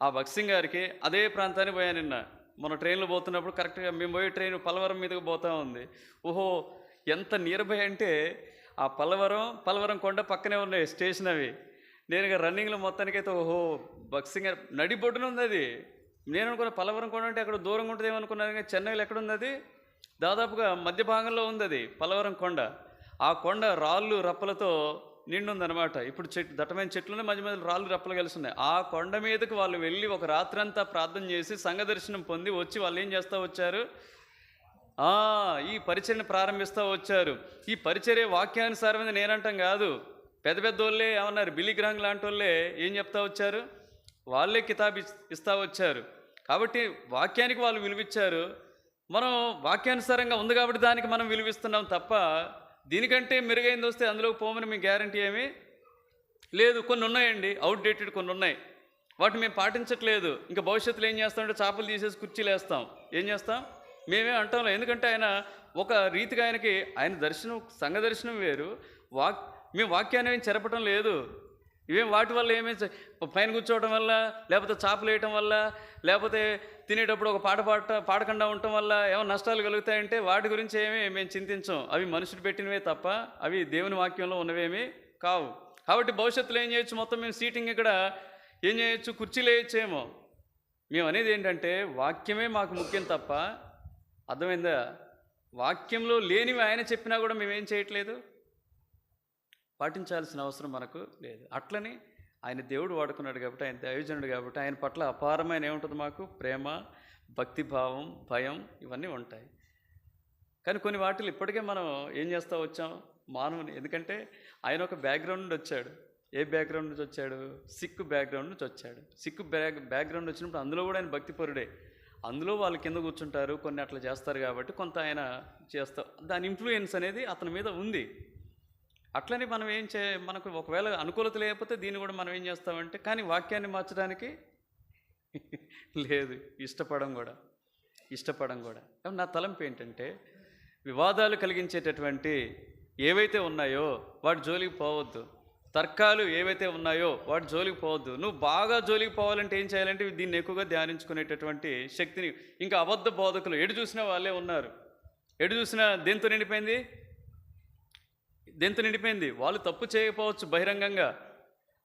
ఆ భక్సింగ్ గారికి అదే ప్రాంతానికి పోయాను నిన్న. మన ట్రైన్లో పోతున్నప్పుడు కరెక్ట్గా మేము పోయే ట్రైన్ పలవరం మీదకి పోతూ ఉంది. ఓహో ఎంత నియర్ బై అంటే ఆ పలవరం కొండ పక్కనే ఉన్నాయి స్టేషన్ అవి. నేను ఇక రన్నింగ్లో మొత్తానికైతే ఓహో భక్సింగ్ గారు నడిబొడ్డున ఉంది అది. నేను అనుకున్న పలవరం కొండ అంటే అక్కడ దూరంగా ఉంటుంది ఏమనుకున్నాను, కానీ చెన్నైలో ఎక్కడుంది అది? దాదాపుగా మధ్య భాగంలో ఉంది అది పలవరం కొండ. ఆ కొండ రాళ్ళు రప్పలతో నిండుందనమాట. ఇప్పుడు దట్టమైన చెట్లునే మధ్య మధ్యలో రాళ్ళు రప్పలు కలిసి ఉన్నాయి. ఆ కొండ మీదకి వాళ్ళు వెళ్ళి ఒక రాత్రంతా ప్రార్థన చేసి సంఘ దర్శనం పొంది వచ్చి వాళ్ళు ఏం చేస్తూ వచ్చారు, ఈ పరిచర్ని ప్రారంభిస్తూ వచ్చారు. ఈ పరిచర్య వాక్యానుసారమైన నేనంటాం కాదు. పెద్ద పెద్ద వాళ్ళే ఏమన్నారు, బిలీ గ్రాంగ్ లాంటి వాళ్ళే ఏం చెప్తా వచ్చారు, వాళ్ళే కితాబ్ ఇస్తూ వచ్చారు. కాబట్టి వాక్యానికి వాళ్ళు విలువిచ్చారు. మనం వాక్యానుసారంగా ఉంది కాబట్టి దానికి మనం విలువిస్తున్నాం తప్ప దీనికంటే మెరుగైంది వస్తే అందులోకి పోమని మీ గ్యారంటీ ఏమీ లేదు. కొన్ని ఉన్నాయండి అవుట్డేటెడ్, కొన్ని ఉన్నాయి, వాటిని మేము పాటించట్లేదు. ఇంకా భవిష్యత్తులో ఏం చేస్తామంటే చేపలు తీసేసి కుర్చీలు వేస్తాం. ఏం చేస్తాం మేమే అంటాంలే. ఎందుకంటే ఆయన ఒక రీతిగా ఆయన దర్శనం, సంఘ దర్శనం వేరు, మేము వాక్యాన్ని ఏం చెరపటం లేదు. ఇవేం వాటి వల్ల ఏమీ పైన కూర్చోవటం వల్ల, లేకపోతే చాపలు వేయటం వల్ల, లేకపోతే తినేటప్పుడు ఒక పాట పాడకుండా ఉండటం వల్ల ఏమైనా నష్టాలు కలుగుతాయంటే వాటి గురించి ఏమీ మేము చింతించం. అవి మనుషులు పెట్టినవే తప్ప అవి దేవుని వాక్యంలో ఉన్నవేమీ కావు. కాబట్టి భవిష్యత్తులో ఏం చేయొచ్చు, మొత్తం మేము సీటింగ్ ఇక్కడ ఏం చేయొచ్చు, కుర్చీలు వేయచ్చేమో. మేము అనేది ఏంటంటే వాక్యమే మాకు ముఖ్యం తప్ప, అర్థమైందా, వాక్యంలో లేనివి ఆయన చెప్పినా కూడా మేమేం చేయట్లేదు, పాటించాల్సిన అవసరం మనకు లేదు. అట్లని ఆయన దేవుడు వాడుకున్నాడు కాబట్టి, ఆయన దైవజనుడు కాబట్టి ఆయన పట్ల అపారమైన ఏముంటుంది, మాకు ప్రేమ, భక్తిభావం, భయం ఇవన్నీ ఉంటాయి. కానీ కొన్ని వాటిలు ఇప్పటికే మనం ఏం చేస్తూ వచ్చాం మానవుని. ఎందుకంటే ఆయన ఒక బ్యాక్గ్రౌండ్ నుండి వచ్చాడు. ఏ బ్యాక్గ్రౌండ్ నుంచి వచ్చాడు, సిక్కు బ్యాక్గ్రౌండ్ నుంచి వచ్చాడు. సిక్కు బ్యాక్గ్రౌండ్ వచ్చినప్పుడు అందులో కూడా ఆయన భక్తిపరుడే. అందులో వాళ్ళు కింద కూర్చుంటారు, కొన్ని అట్లా చేస్తారు కాబట్టి కొంత ఆయన చేస్తాం, దాని ఇన్ఫ్లుయెన్స్ అనేది అతని మీద ఉంది. అట్లని మనం మనకు ఒకవేళ అనుకూలత లేకపోతే దీన్ని కూడా మనం ఏం చేస్తామంటే, కానీ వాక్యాన్ని మార్చడానికి లేదు, ఇష్టపడం కూడా. నా తలంపు ఏంటంటే, వివాదాలు కలిగించేటటువంటి ఏవైతే ఉన్నాయో వాటి జోలికి పోవద్దు. తర్కాలు ఏవైతే ఉన్నాయో వాటి జోలికి పోవద్దు. నువ్వు బాగా జోలికి పోవాలంటే ఏం చేయాలంటే దీన్ని ఎక్కువగా ధ్యానించుకునేటటువంటి శక్తిని. ఇంకా అబద్ధ బోధకులు ఎటు చూసినా వాళ్ళే ఉన్నారు. ఎటు చూసినా దేంతో నిండిపోయింది. వాళ్ళు తప్పు చేయకపోవచ్చు బహిరంగంగా,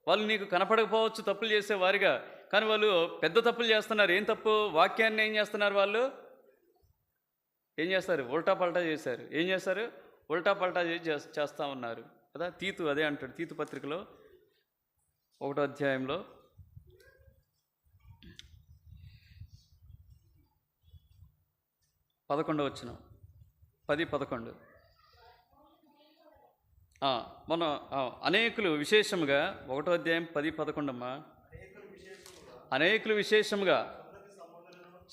వాళ్ళు నీకు కనపడకపోవచ్చు తప్పులు చేసేవారిగా, కానీ వాళ్ళు పెద్ద తప్పులు చేస్తున్నారు. ఏం తప్పు? వాక్యాన్ని ఏం చేస్తున్నారు వాళ్ళు? ఏం చేస్తారు? ఉల్టా పల్టా చేశారు. ఏం చేస్తారు? ఉల్టా పల్టా చేస్తూ ఉన్నారు కదా. తీతు అదే అంటాడు, తీతు పత్రికలో 1వ అధ్యాయంలో 11వ వచనం, 10-11. మన అనేకులు విశేషముగా 1వ అధ్యాయం 10-11 అమ్మా. అనేకులు విశేషముగా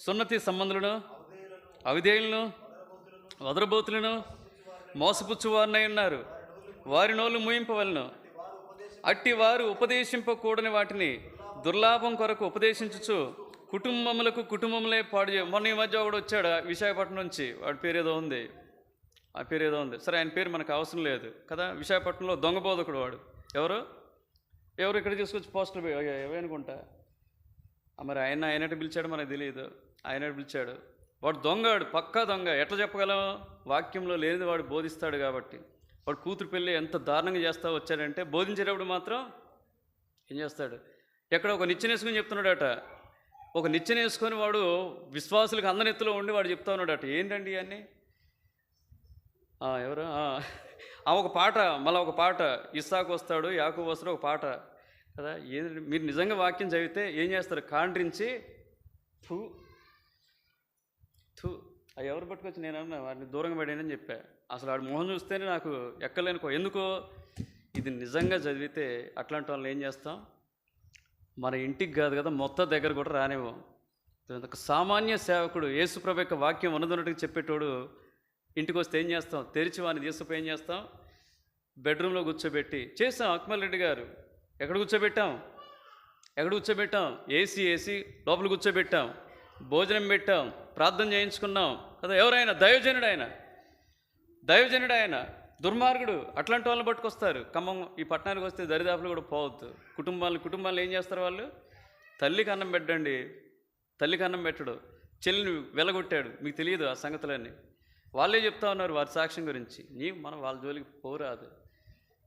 సున్నతి సంబంధులను, అవిధేయులను, వదరబోతులను, మోసపుచ్చువారినై ఉన్నారు. వారి నోళ్ళు మూయింపవలను. అట్టి వారు ఉపదేశింపకూడని వాటిని దుర్లాభం కొరకు ఉపదేశించుచు కుటుంబములే పాడు చేయ. మొన్న ఈ మధ్య ఒకడు వచ్చాడు విశాఖపట్నం నుంచి, వాడి పేరు ఏదో ఉంది, ఆ పేరు ఏదో ఉంది, సరే ఆయన పేరు మనకు అవసరం లేదు కదా. విశాఖపట్నంలో దొంగ బోధకుడు వాడు. ఎవరు ఇక్కడ తీసుకొచ్చి పోస్టులు ఏవనుకుంటా, మరి ఆయనట్టు పిలిచాడు మనకు తెలియదు, ఆయనట్టు పిలిచాడు. వాడు దొంగడు, పక్కా దొంగ. ఎట్లా చెప్పగలం? వాక్యంలో లేనిది వాడు బోధిస్తాడు కాబట్టి. వాడు కూతురు పెళ్ళి ఎంత దారుణంగా చేస్తా వచ్చాడంటే, బోధించేటప్పుడు మాత్రం ఏం చేస్తాడు, ఎక్కడ ఒక నిచ్చెన వేసుకొని చెప్తున్నాడట. ఒక నిచ్చెన వేసుకొని వాడు విశ్వాసులకు అందనెత్తులో ఉండి వాడు చెప్తా ఉన్నాడట. ఏంటండి ఇవన్నీ? ఎవరు ఒక పాట, మళ్ళీ ఒక పాట, ఇస్సాకు వస్తాడు, యాకోబు వస్తాడు, ఒక పాట కదా. ఏది మీరు నిజంగా వాక్యం చదివితే ఏం చేస్తారు? కాండ్రించి థూ అవి ఎవరు పట్టుకొచ్చి నేనన్నా వాడిని దూరంగా పడేనని చెప్పా. అసలు వాడి మొహం చూస్తేనే నాకు ఎక్కలేనుకో. ఎందుకో ఇది నిజంగా చదివితే అట్లాంటి వాళ్ళని ఏం చేస్తాం, మన ఇంటికి కాదు కదా మొత్తం దగ్గర కూడా రానివ్వం. ఒక సామాన్య సేవకుడు యేసుప్రభు యొక్క వాక్యం ఉన్నదన్నట్టుగా చెప్పేటోడు ఇంటికి వస్తే ఏం చేస్తాం? తెరిచి వాడిని తీసుకుపోయి ఏం చేస్తాం? బెడ్రూమ్లో కూర్చోబెట్టి చేసాం. అక్మల్ రెడ్డి గారు ఎక్కడ కూర్చోబెట్టాం? ఏసీ లోపల కూర్చోబెట్టాం, భోజనం పెట్టాం, ప్రార్థన చేయించుకున్నాం కదా. ఎవరైనా దైవజనుడు ఆయన దుర్మార్గుడు. అట్లాంటి వాళ్ళని పట్టుకొస్తారు. ఖమ్మం ఈ పట్టణానికి వస్తే దరిదాపులు కూడా పోవద్దు. కుటుంబాలు ఏం చేస్తారు వాళ్ళు? తల్లికి అన్నం పెట్టడు, చెల్లిని వెలగొట్టాడు. మీకు తెలియదు ఆ సంగతులన్నీ. వాళ్ళే చెప్తా ఉన్నారు వారి సాక్ష్యం గురించి. మనం వాళ్ళ జోలికి పోరాదు.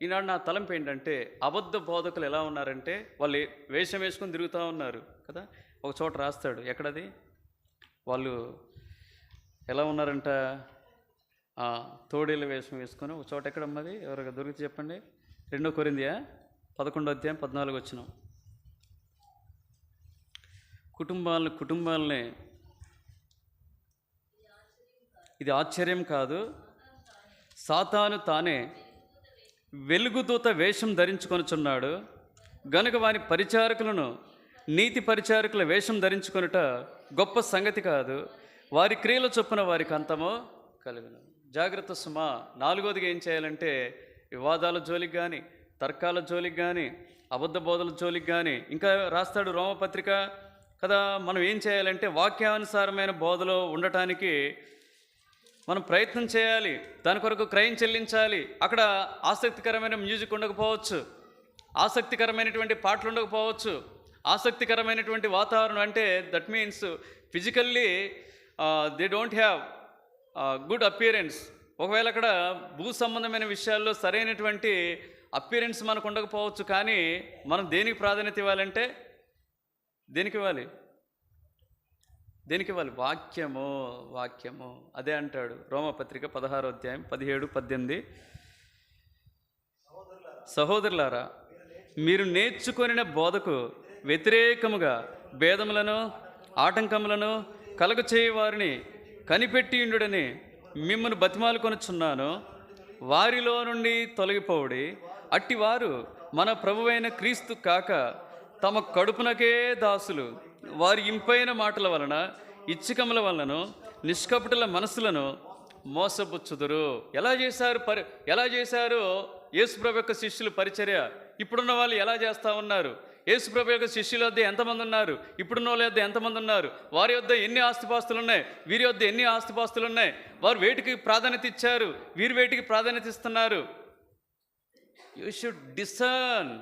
ఈనాడు నా తలంపు ఏంటంటే, అబద్ధ బోధకులు ఎలా ఉన్నారంటే, వాళ్ళు వేషం వేసుకొని తిరుగుతూ ఉన్నారు కదా. ఒక చోట రాస్తాడు, ఎక్కడది, వాళ్ళు ఎలా ఉన్నారంట, తోడేళ్ళ వేషం వేసుకొని ఒక చోట. ఎక్కడమ్మది? ఎవరికి దొరికి చెప్పండి. 2 కొరింథీ 11వ అధ్యాయం 14 వచనం. కుటుంబాలని ఇది ఆశ్చర్యం కాదు, సాతాను తానే వెలుగుదూత వేషం ధరించుకొనుచున్నాడు గనుక వాని పరిచారకులను నీతి పరిచారకుల వేషం ధరించుకొనుట గొప్ప సంగతి కాదు, వారి క్రియల చొప్పున వారికి అంతమో కలుగును. జాగ్రత్త సుమా. 4వదిగా ఏం చేయాలంటే, వివాదాల జోలికి కానీ, తర్కాల జోలికి కానీ, అబద్ధ బోధల జోలికి కానీ, ఇంకా రాస్తాడు రోమపత్రిక కదా. మనం ఏం చేయాలంటే వాక్యానుసారమైన బోధలో ఉండటానికి మనం ప్రయత్నం చేయాలి, దాని కొరకు క్రయం చెల్లించాలి. అక్కడ ఆసక్తికరమైన మ్యూజిక్ ఉండకపోవచ్చు, ఆసక్తికరమైనటువంటి పాటలు ఉండకపోవచ్చు, ఆసక్తికరమైనటువంటి వాతావరణం, అంటే that means physically they don't have good appearance. ఒకవేళ అక్కడ భూ సంబంధమైన విషయాల్లో సరైనటువంటి అపియరెన్స్ మనకు ఉండకపోవచ్చు. కానీ మనం దేనికి ప్రాధాన్యత ఇవ్వాలంటే దేనికి ఇవ్వాలి? వాక్యము. అదే అంటాడు రోమపత్రిక 16వ అధ్యాయం 17, 18. సహోదరులారా, మీరు నేర్చుకొనిన బోధకు వ్యతిరేకముగా భేదములను ఆటంకములను కలుగ చేయి వారిని కనిపెట్టి ఉండుడని మిమ్మల్ని బతిమాలు కొనుచున్నాను. వారిలో నుండి తొలగిపోవుడి. అట్టివారు మన ప్రభువైన క్రీస్తు కాక తమ కడుపునకే దాసులు. వారి ఇంపైన మాటల వలన ఇచ్చికముల వలనను నిష్కపటుల మనసులను మోసపుచ్చుదురు. ఎలా చేశారు యేసుప్రభు యొక్క శిష్యులు పరిచర్య? ఇప్పుడున్న వాళ్ళు ఎలా చేస్తూ ఉన్నారు? యేసుప్రభు యొక్క శిష్యుల వద్ద ఎంతమంది ఉన్నారు? ఇప్పుడున్న వాళ్ళ వద్ద ఎంతమంది ఉన్నారు? వారి వద్ద ఎన్ని ఆస్తిపాస్తులు ఉన్నాయి? వీరి వద్ద ఎన్ని ఆస్తిపాస్తులు ఉన్నాయి? వారు వేటికి ప్రాధాన్యత ఇచ్చారు? వీరు వేటికి ప్రాధాన్యత ఇస్తున్నారు? You should discern.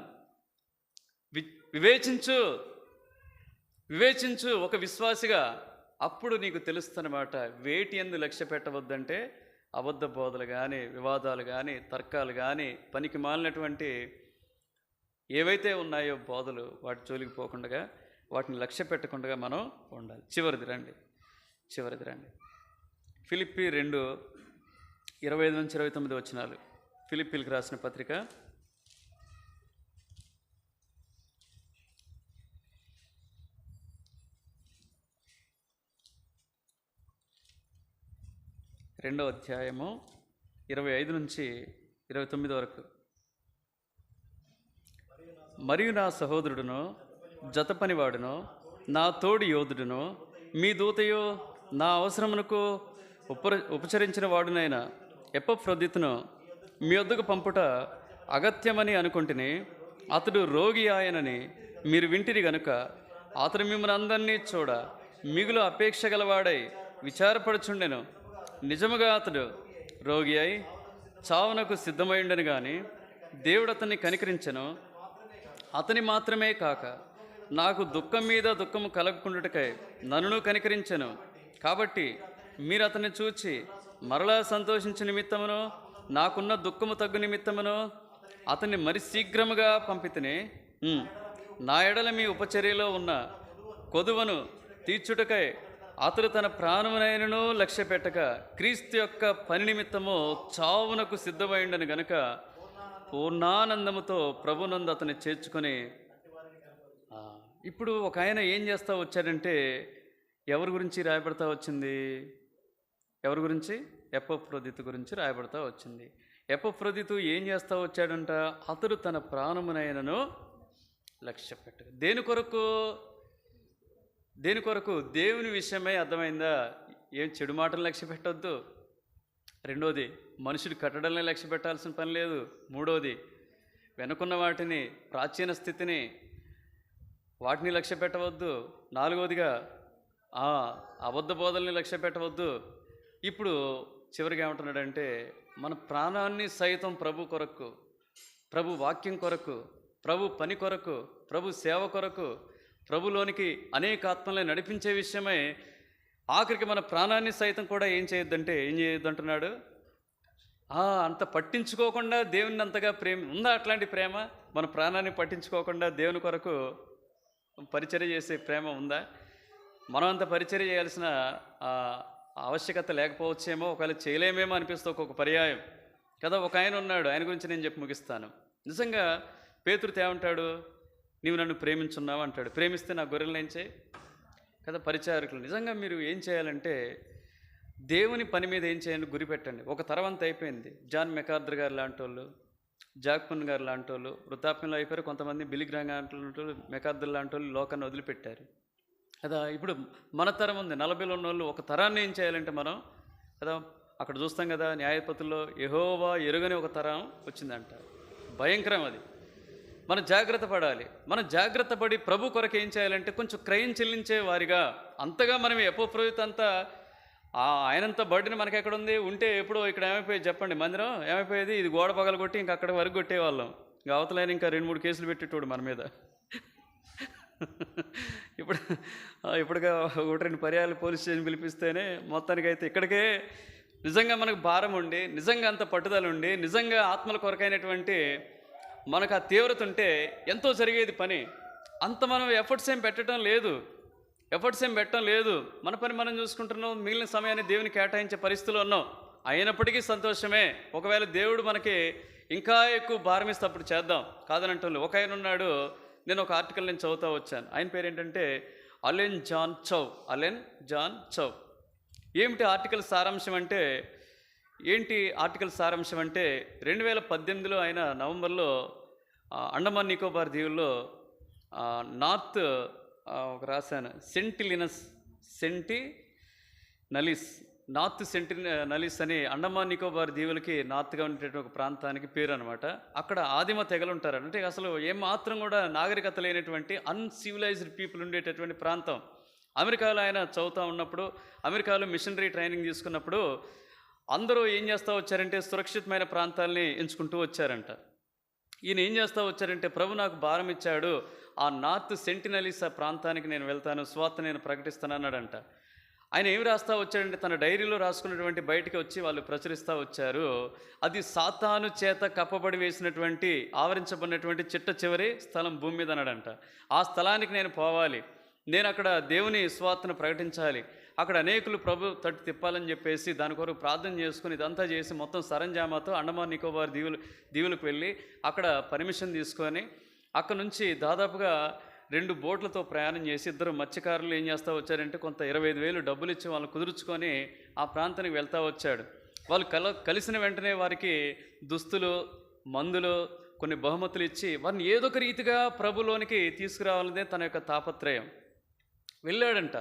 వివేచించు ఒక విశ్వాసిగా. అప్పుడు నీకు తెలుస్తున్నమాట వేటి యందు లక్ష్య పెట్టవద్దంటే అబద్ధ బోధలు కానీ, వివాదాలు కానీ, తర్కాలు కానీ, పనికి మాలినటువంటి ఏవైతే ఉన్నాయో బోధలు, వాటి జోలికి పోకుండా, వాటిని లక్ష్య పెట్టకుండా మనం ఉండాలి. చివరిది రండి. ఫిలిప్పీ 2:25-29 వచనాలు. ఫిలిప్పీలకు రాసిన పత్రిక 2వ అధ్యాయము 25-29 వరకు. మరియు నా సహోదరుడును, జత పనివాడును, నా తోడి యోధుడును, మీ దూతయో, నా అవసరమునకు ఉపచరించిన వాడునైన ఎపఫ్రొదితును మీ వద్దకు పంపుట అగత్యమని అనుకుంటుని, అతడు రోగి ఆయనని మీరు వింటిరి గనుక అతడు మిమ్మల్ని అందరినీ చూడ మిగులు అపేక్ష గలవాడై విచారపడుచుండెను. నిజముగా అతడు రోగి అయి చావునకు సిద్ధమైండను కానీ దేవుడు అతన్ని కనికరించెను. అతని మాత్రమే కాక నాకు దుఃఖం మీద దుఃఖము కలగకుండుటకై నన్ను కనికరించెను. కాబట్టి మీరు అతన్ని చూచి మరలా సంతోషించే నిమిత్తమును, నాకున్న దుఃఖము తగ్గు నిమిత్తమును అతన్ని మరి శీఘ్రముగా పంపితిని. నా ఎడల మీ ఉపచర్యలో ఉన్న కొదువను తీర్చుటకై అతడు తన ప్రాణమునైనను లక్ష్య పెట్టక క్రీస్తు యొక్క పని నిమిత్తము చావునకు సిద్ధమైండని గనుక పూర్ణానందముతో ప్రభునందు అతన్ని చేర్చుకొని. ఇప్పుడు ఒక ఆయన ఏం చేస్తూ వచ్చాడంటే ఎవరి గురించి రాయబడతా వచ్చింది? ఎవరి గురించి? ఎపఫ్రొదితు గురించి రాయబడతా వచ్చింది. ఎపఫ్రొదితు ఏం చేస్తూ వచ్చాడంట? అతడు తన ప్రాణమునైనను లక్ష్య పెట్టక. దేని కొరకు? దేవుని విషయమై. అర్థమైందా? ఏం చెడు మాటలు లక్ష్య పెట్టవద్దు. రెండోది, మనుషుడు కట్టడల్ని లక్ష్య పెట్టాల్సిన పని లేదు. మూడోది, వెనుకున్న వాటిని, ప్రాచీన స్థితిని, వాటిని లక్ష్య పెట్టవద్దు. నాలుగోదిగా అబద్ధ బోధల్ని లక్ష్య పెట్టవద్దు. ఇప్పుడు చివరిగా ఏమంటున్నాడంటే మన ప్రాణాన్ని సైతం ప్రభు కొరకు, ప్రభు వాక్యం కొరకు, ప్రభు పని కొరకు, ప్రభు సేవ కొరకు, ప్రభులోనికి అనేక ఆత్మల్ని నడిపించే విషయమై ఆఖరికి మన ప్రాణాన్ని సైతం కూడా ఏం చేయొద్దంటున్నాడు? అంత పట్టించుకోకుండా దేవుని అంతగా ఉందా? అట్లాంటి ప్రేమ? మన ప్రాణాన్ని పట్టించుకోకుండా దేవుని కొరకు పరిచర్య చేసే ప్రేమ ఉందా? మనం అంత పరిచర్య చేయాల్సిన ఆవశ్యకత లేకపోవచ్చేమో, ఒకవేళ చేయలేమేమో అనిపిస్తే ఒక్కొక్క పర్యాయం కదా. ఒక ఆయన ఉన్నాడు, ఆయన గురించి నేను చెప్పి ముగిస్తాను. నిజంగా పేతురు ఏమంటాడు? నీవు నన్ను ప్రేమించున్నావు అంటాడు. ప్రేమిస్తే నా గొర్రెలను ఏం చేయి కదా. పరిచారకులు నిజంగా మీరు ఏం చేయాలంటే దేవుని పని మీద ఏం చేయండి, గురి పెట్టండి. ఒక తరవంత అయిపోయింది. జాన్ మెకార్దర్ గారు లాంటి వాళ్ళు, జాక్పన్ గారు లాంటి వాళ్ళు వృద్ధాప్యంలో అయిపోయారు. కొంతమంది బిలిగ్రామ్ లాంటి వాళ్ళు, మెకార్దర్ లాంటి వాళ్ళు లోకాన్ని వదిలిపెట్టారు కదా. ఇప్పుడు మన తరం ఉంది, 40లో ఉన్న వాళ్ళు. ఒక తరాన్ని ఏం చేయాలంటే మనం కదా, అక్కడ చూస్తాం కదా న్యాయపతుల్లో యెహోవా ఎరుగని ఒక తరం వచ్చిందంట. భయంకరం అది. మనం జాగ్రత్త పడాలి. మనం జాగ్రత్త పడి ప్రభు కొరకు ఏం చేయాలంటే కొంచెం క్రయం చెల్లించే వారిగా, అంతగా మనం ఎపఫ్రొదితు అంతా ఆయనంత బర్డెన్ మనకి ఎక్కడ ఉంది? ఉంటే ఎప్పుడో ఇక్కడ ఏమైపోయేది చెప్పండి? మందిరం ఏమైపోయేది? ఇది గోడ పగలగొట్టి ఇంక అక్కడి వరకు కొట్టేవాళ్ళం. ఇంక అవతలైన ఇంకా 2, 3 కేసులు పెట్టేటోడు మన మీద. ఇప్పుడు ఇప్పటికే 1, 2 పర్యాయాలు పోలీస్ స్టేషన్ పిలిపిస్తేనే మొత్తానికైతే ఇక్కడికే నిజంగా మనకు భారం ఉండి, నిజంగా అంత పట్టుదల ఉండి, నిజంగా ఆత్మల కొరకైనటువంటి మనకు ఆ తీవ్రత ఉంటే ఎంతో జరిగేది పని. అంత మనం ఎఫర్ట్స్ ఏం పెట్టడం లేదు. మన పని మనం చూసుకుంటున్నాం. మిగిలిన సమయాన్ని దేవుని కేటాయించే పరిస్థితిలో ఉన్నాం. అయినప్పటికీ సంతోషమే. ఒకవేళ దేవుడు మనకి ఇంకా ఎక్కువ భారం ఇస్తే అప్పుడు చేద్దాం, కాదనంటోళ్ళు. ఒక ఆయన ఉన్నాడు, నేను ఒక ఆర్టికల్ నేను చదువుతూ వచ్చాను. ఆయన పేరు ఏంటంటే అలెన్ జాన్ చౌ. ఏమిటి ఆర్టికల్ సారాంశం అంటే 2018లో ఆయన నవంబర్లో అండమాన్ నికోబార్ దీవుల్లో నార్త్ ఒక రాశాను నార్త్ సెంటినలీస్ అని అండమాన్ నికోబార్ దీవులకి నార్త్గా ఉండేటువంటి ఒక ప్రాంతానికి పేరు అనమాట. అక్కడ ఆదిమ తెగలు ఉంటారు. అంటే అసలు ఏమాత్రం కూడా నాగరికత లేనటువంటి అన్సివిలైజ్డ్ పీపుల్ ఉండేటటువంటి ప్రాంతం. అమెరికాలో ఆయన చదువుతూ ఉన్నప్పుడు, అమెరికాలో మిషనరీ ట్రైనింగ్ తీసుకున్నప్పుడు అందరూ ఏం చేస్తూ వచ్చారంటే సురక్షితమైన ప్రాంతాలని ఎంచుకుంటూ వచ్చారంట. ఈయన ఏం చేస్తూ వచ్చారంటే, ప్రభు నాకు భారం ఇచ్చాడు, ఆ నార్త్ సెంటినలీస్ ఆ ప్రాంతానికి నేను వెళ్తాను, స్వార్థ నేను ప్రకటిస్తాను అన్నాడంట. ఆయన ఏమి రాస్తూ వచ్చాడంటే, తన డైరీలో రాసుకున్నటువంటి బయటికి వచ్చి వాళ్ళు ప్రచురిస్తూ వచ్చారు. అది సాతాను చేత కప్పబడి వేసినటువంటి ఆవరించబడినటువంటి చిట్ట చివరి స్థలం భూమి మీద అన్నాడంట. ఆ స్థలానికి నేను పోవాలి, నేను అక్కడ దేవుని స్వార్థను ప్రకటించాలి, అక్కడ అనేకులు ప్రభు తట్టు తిప్పాలని చెప్పేసి దాని కొరకు ప్రార్థన చేసుకుని ఇదంతా చేసి మొత్తం సరంజామాతో అండమాన్ నికోబార్ దీవులకు వెళ్ళి అక్కడ పర్మిషన్ తీసుకొని అక్కడ నుంచి దాదాపుగా 2 బోట్లతో ప్రయాణం చేసి ఇద్దరు మత్స్యకారులు ఏం చేస్తూ వచ్చారంటే కొంత 25,000 డబ్బులు ఇచ్చి వాళ్ళని కుదుర్చుకొని ఆ ప్రాంతానికి వెళ్తూ వచ్చాడు. వాళ్ళు కలిసిన వెంటనే వారికి దుస్తులు, మందులు, కొన్ని బహుమతులు ఇచ్చి వారిని ఏదో ఒక రీతిగా ప్రభులోనికి తీసుకురావాలనే తన యొక్క తాపత్రయం. వెళ్ళాడంట.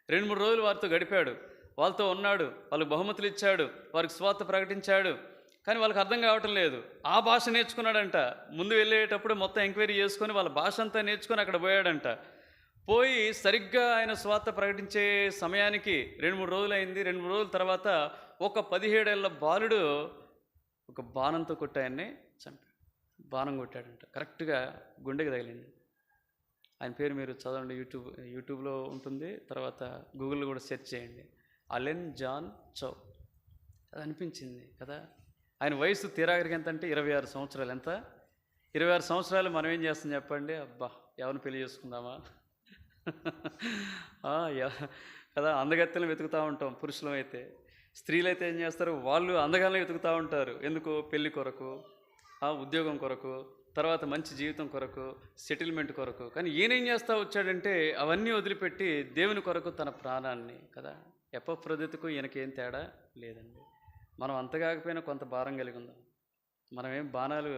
2-3 రోజులు వారితో గడిపాడు, వాళ్ళతో ఉన్నాడు, వాళ్ళకి బహుమతులు ఇచ్చాడు, వారికి స్వార్థ ప్రకటించాడు. కానీ వాళ్ళకి అర్థం కావటం లేదు. ఆ భాష నేర్చుకున్నాడంట. ముందు వెళ్ళేటప్పుడు మొత్తం ఎంక్వైరీ చేసుకొని వాళ్ళ భాష అంతా నేర్చుకొని అక్కడ పోయాడంట. పోయి సరిగ్గా ఆయన స్వార్థ ప్రకటించే సమయానికి 2-3 రోజులు అయింది. 2-3 రోజుల తర్వాత ఒక 17 ఏళ్ల బాలుడు ఒక బాణంతో కొట్టి ఆయన్ని చంపాడు. బాణం కొట్టాడంట, కరెక్ట్గా గుండెకి తగిలింది. ఆయన పేరు మీరు చదవండి, యూట్యూబ్లో ఉంటుంది, తర్వాత గూగుల్లో కూడా సెర్చ్ చేయండి, అలెన్ జాన్ చౌ. అది అనిపించింది కదా. ఆయన వయసు తీరాగరికి ఎంత అంటే 26 సంవత్సరాలు. ఎంత? 26 సంవత్సరాలు మనం ఏం చేస్తాం చెప్పండి? అబ్బా, ఎవరిని పెళ్లి చేసుకుందామా కదా. అందగత్తెలను వెతుకుతూ ఉంటాం పురుషులం అయితే. స్త్రీలైతే ఏం చేస్తారు? వాళ్ళు అందగాలను వెతుకుతూ ఉంటారు. ఎందుకు? పెళ్లి కొరకు, ఉద్యోగం కొరకు, తర్వాత మంచి జీవితం కొరకు, సెటిల్మెంట్ కొరకు. కానీ ఈయనేం చేస్తూ వచ్చాడంటే అవన్నీ వదిలిపెట్టి దేవుని కొరకు తన ప్రాణాన్ని కదా. ఎపఫ్రొదితుకు ఈయనకేం తేడా లేదండి. మనం అంత కాకపోయినా కొంత భారం కలిగి ఉందాం. మనమేం బాణాలు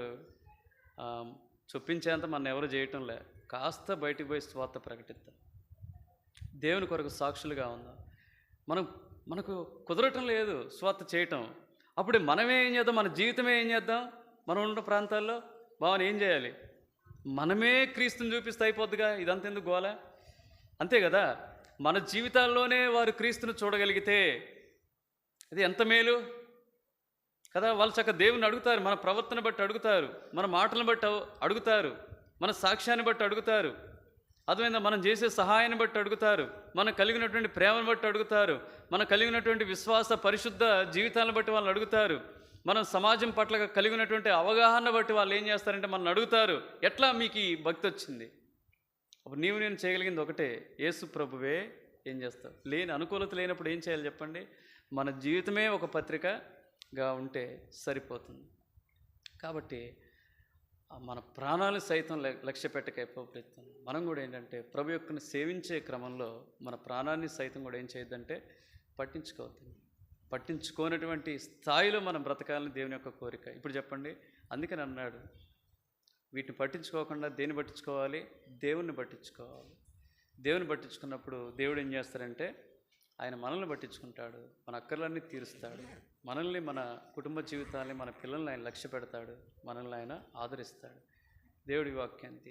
చొప్పించేంత మన ఎవరు చేయటం లే. కాస్త బయటికి పోయి స్వార్థ ప్రకటిద్దాం, దేవుని కొరకు సాక్షులుగా ఉందాం. మనకు కుదరటం లేదు స్వార్థ చేయటం. అప్పుడు మనమే ఏం చేద్దాం? మన జీవితమే ఏం చేద్దాం? మనం ఉన్న ప్రాంతాల్లో భావన ఏం చేయాలి? మనమే క్రీస్తుని చూపిస్తే అయిపోద్దిగా. ఇదంతా ఎందుకు గోల? అంతే కదా. మన జీవితాల్లోనే వారు క్రీస్తుని చూడగలిగితే అది ఎంత మేలు కదా. వాళ్ళు చక్కగా దేవుని అడుగుతారు, మన ప్రవర్తన బట్టి అడుగుతారు, మన మాటలను బట్టి అడుగుతారు, మన సాక్ష్యాన్ని బట్టి అడుగుతారు, అదేవిధంగా మనం చేసే సహాయాన్ని బట్టి అడుగుతారు, మనకు కలిగినటువంటి ప్రేమను బట్టి అడుగుతారు, మనకు కలిగినటువంటి విశ్వాస పరిశుద్ధ జీవితాలను బట్టి వాళ్ళని అడుగుతారు, మనం సమాజం పట్ల కలిగినటువంటి అవగాహన బట్టి వాళ్ళు ఏం చేస్తారంటే మనల్ని అడుగుతారు, ఎట్లా మీకు ఈ భక్తి వచ్చింది? అప్పుడు నేను చేయగలిగింది ఒకటే, యేసు ప్రభువే. ఏం చేస్తావు? అనుకూలత లేనప్పుడు ఏం చేయాలి చెప్పండి? మన జీవితమే ఒక పత్రికగా ఉంటే సరిపోతుంది. కాబట్టి మన ప్రాణాలు సైతం లక్ష్య పెట్టకపోతున్నాం. మనం కూడా ఏంటంటే ప్రభు యొక్కని సేవించే క్రమంలో మన ప్రాణాన్ని సైతం కూడా ఏం చేయొద్దంటే పట్టించుకోవద్దు. పట్టించుకోనటువంటి స్థాయిలో మనం బ్రతకాలని దేవుని యొక్క కోరిక. ఇప్పుడు చెప్పండి, అందుకని అన్నాడు, వీటిని పట్టించుకోకుండా దేన్ని పట్టించుకోవాలి? దేవుణ్ణి పట్టించుకోవాలి. దేవుని పట్టించుకున్నప్పుడు దేవుడు ఏం చేస్తారంటే ఆయన మనల్ని పట్టించుకుంటాడు, మన అక్కర్లన్నీ తీరుస్తాడు, మనల్ని, మన కుటుంబ జీవితాన్ని, మన పిల్లల్ని ఆయన లక్ష్య పెడతాడు, మనల్ని ఆయన ఆదరిస్తాడు. దేవుడి వాక్యాన్ని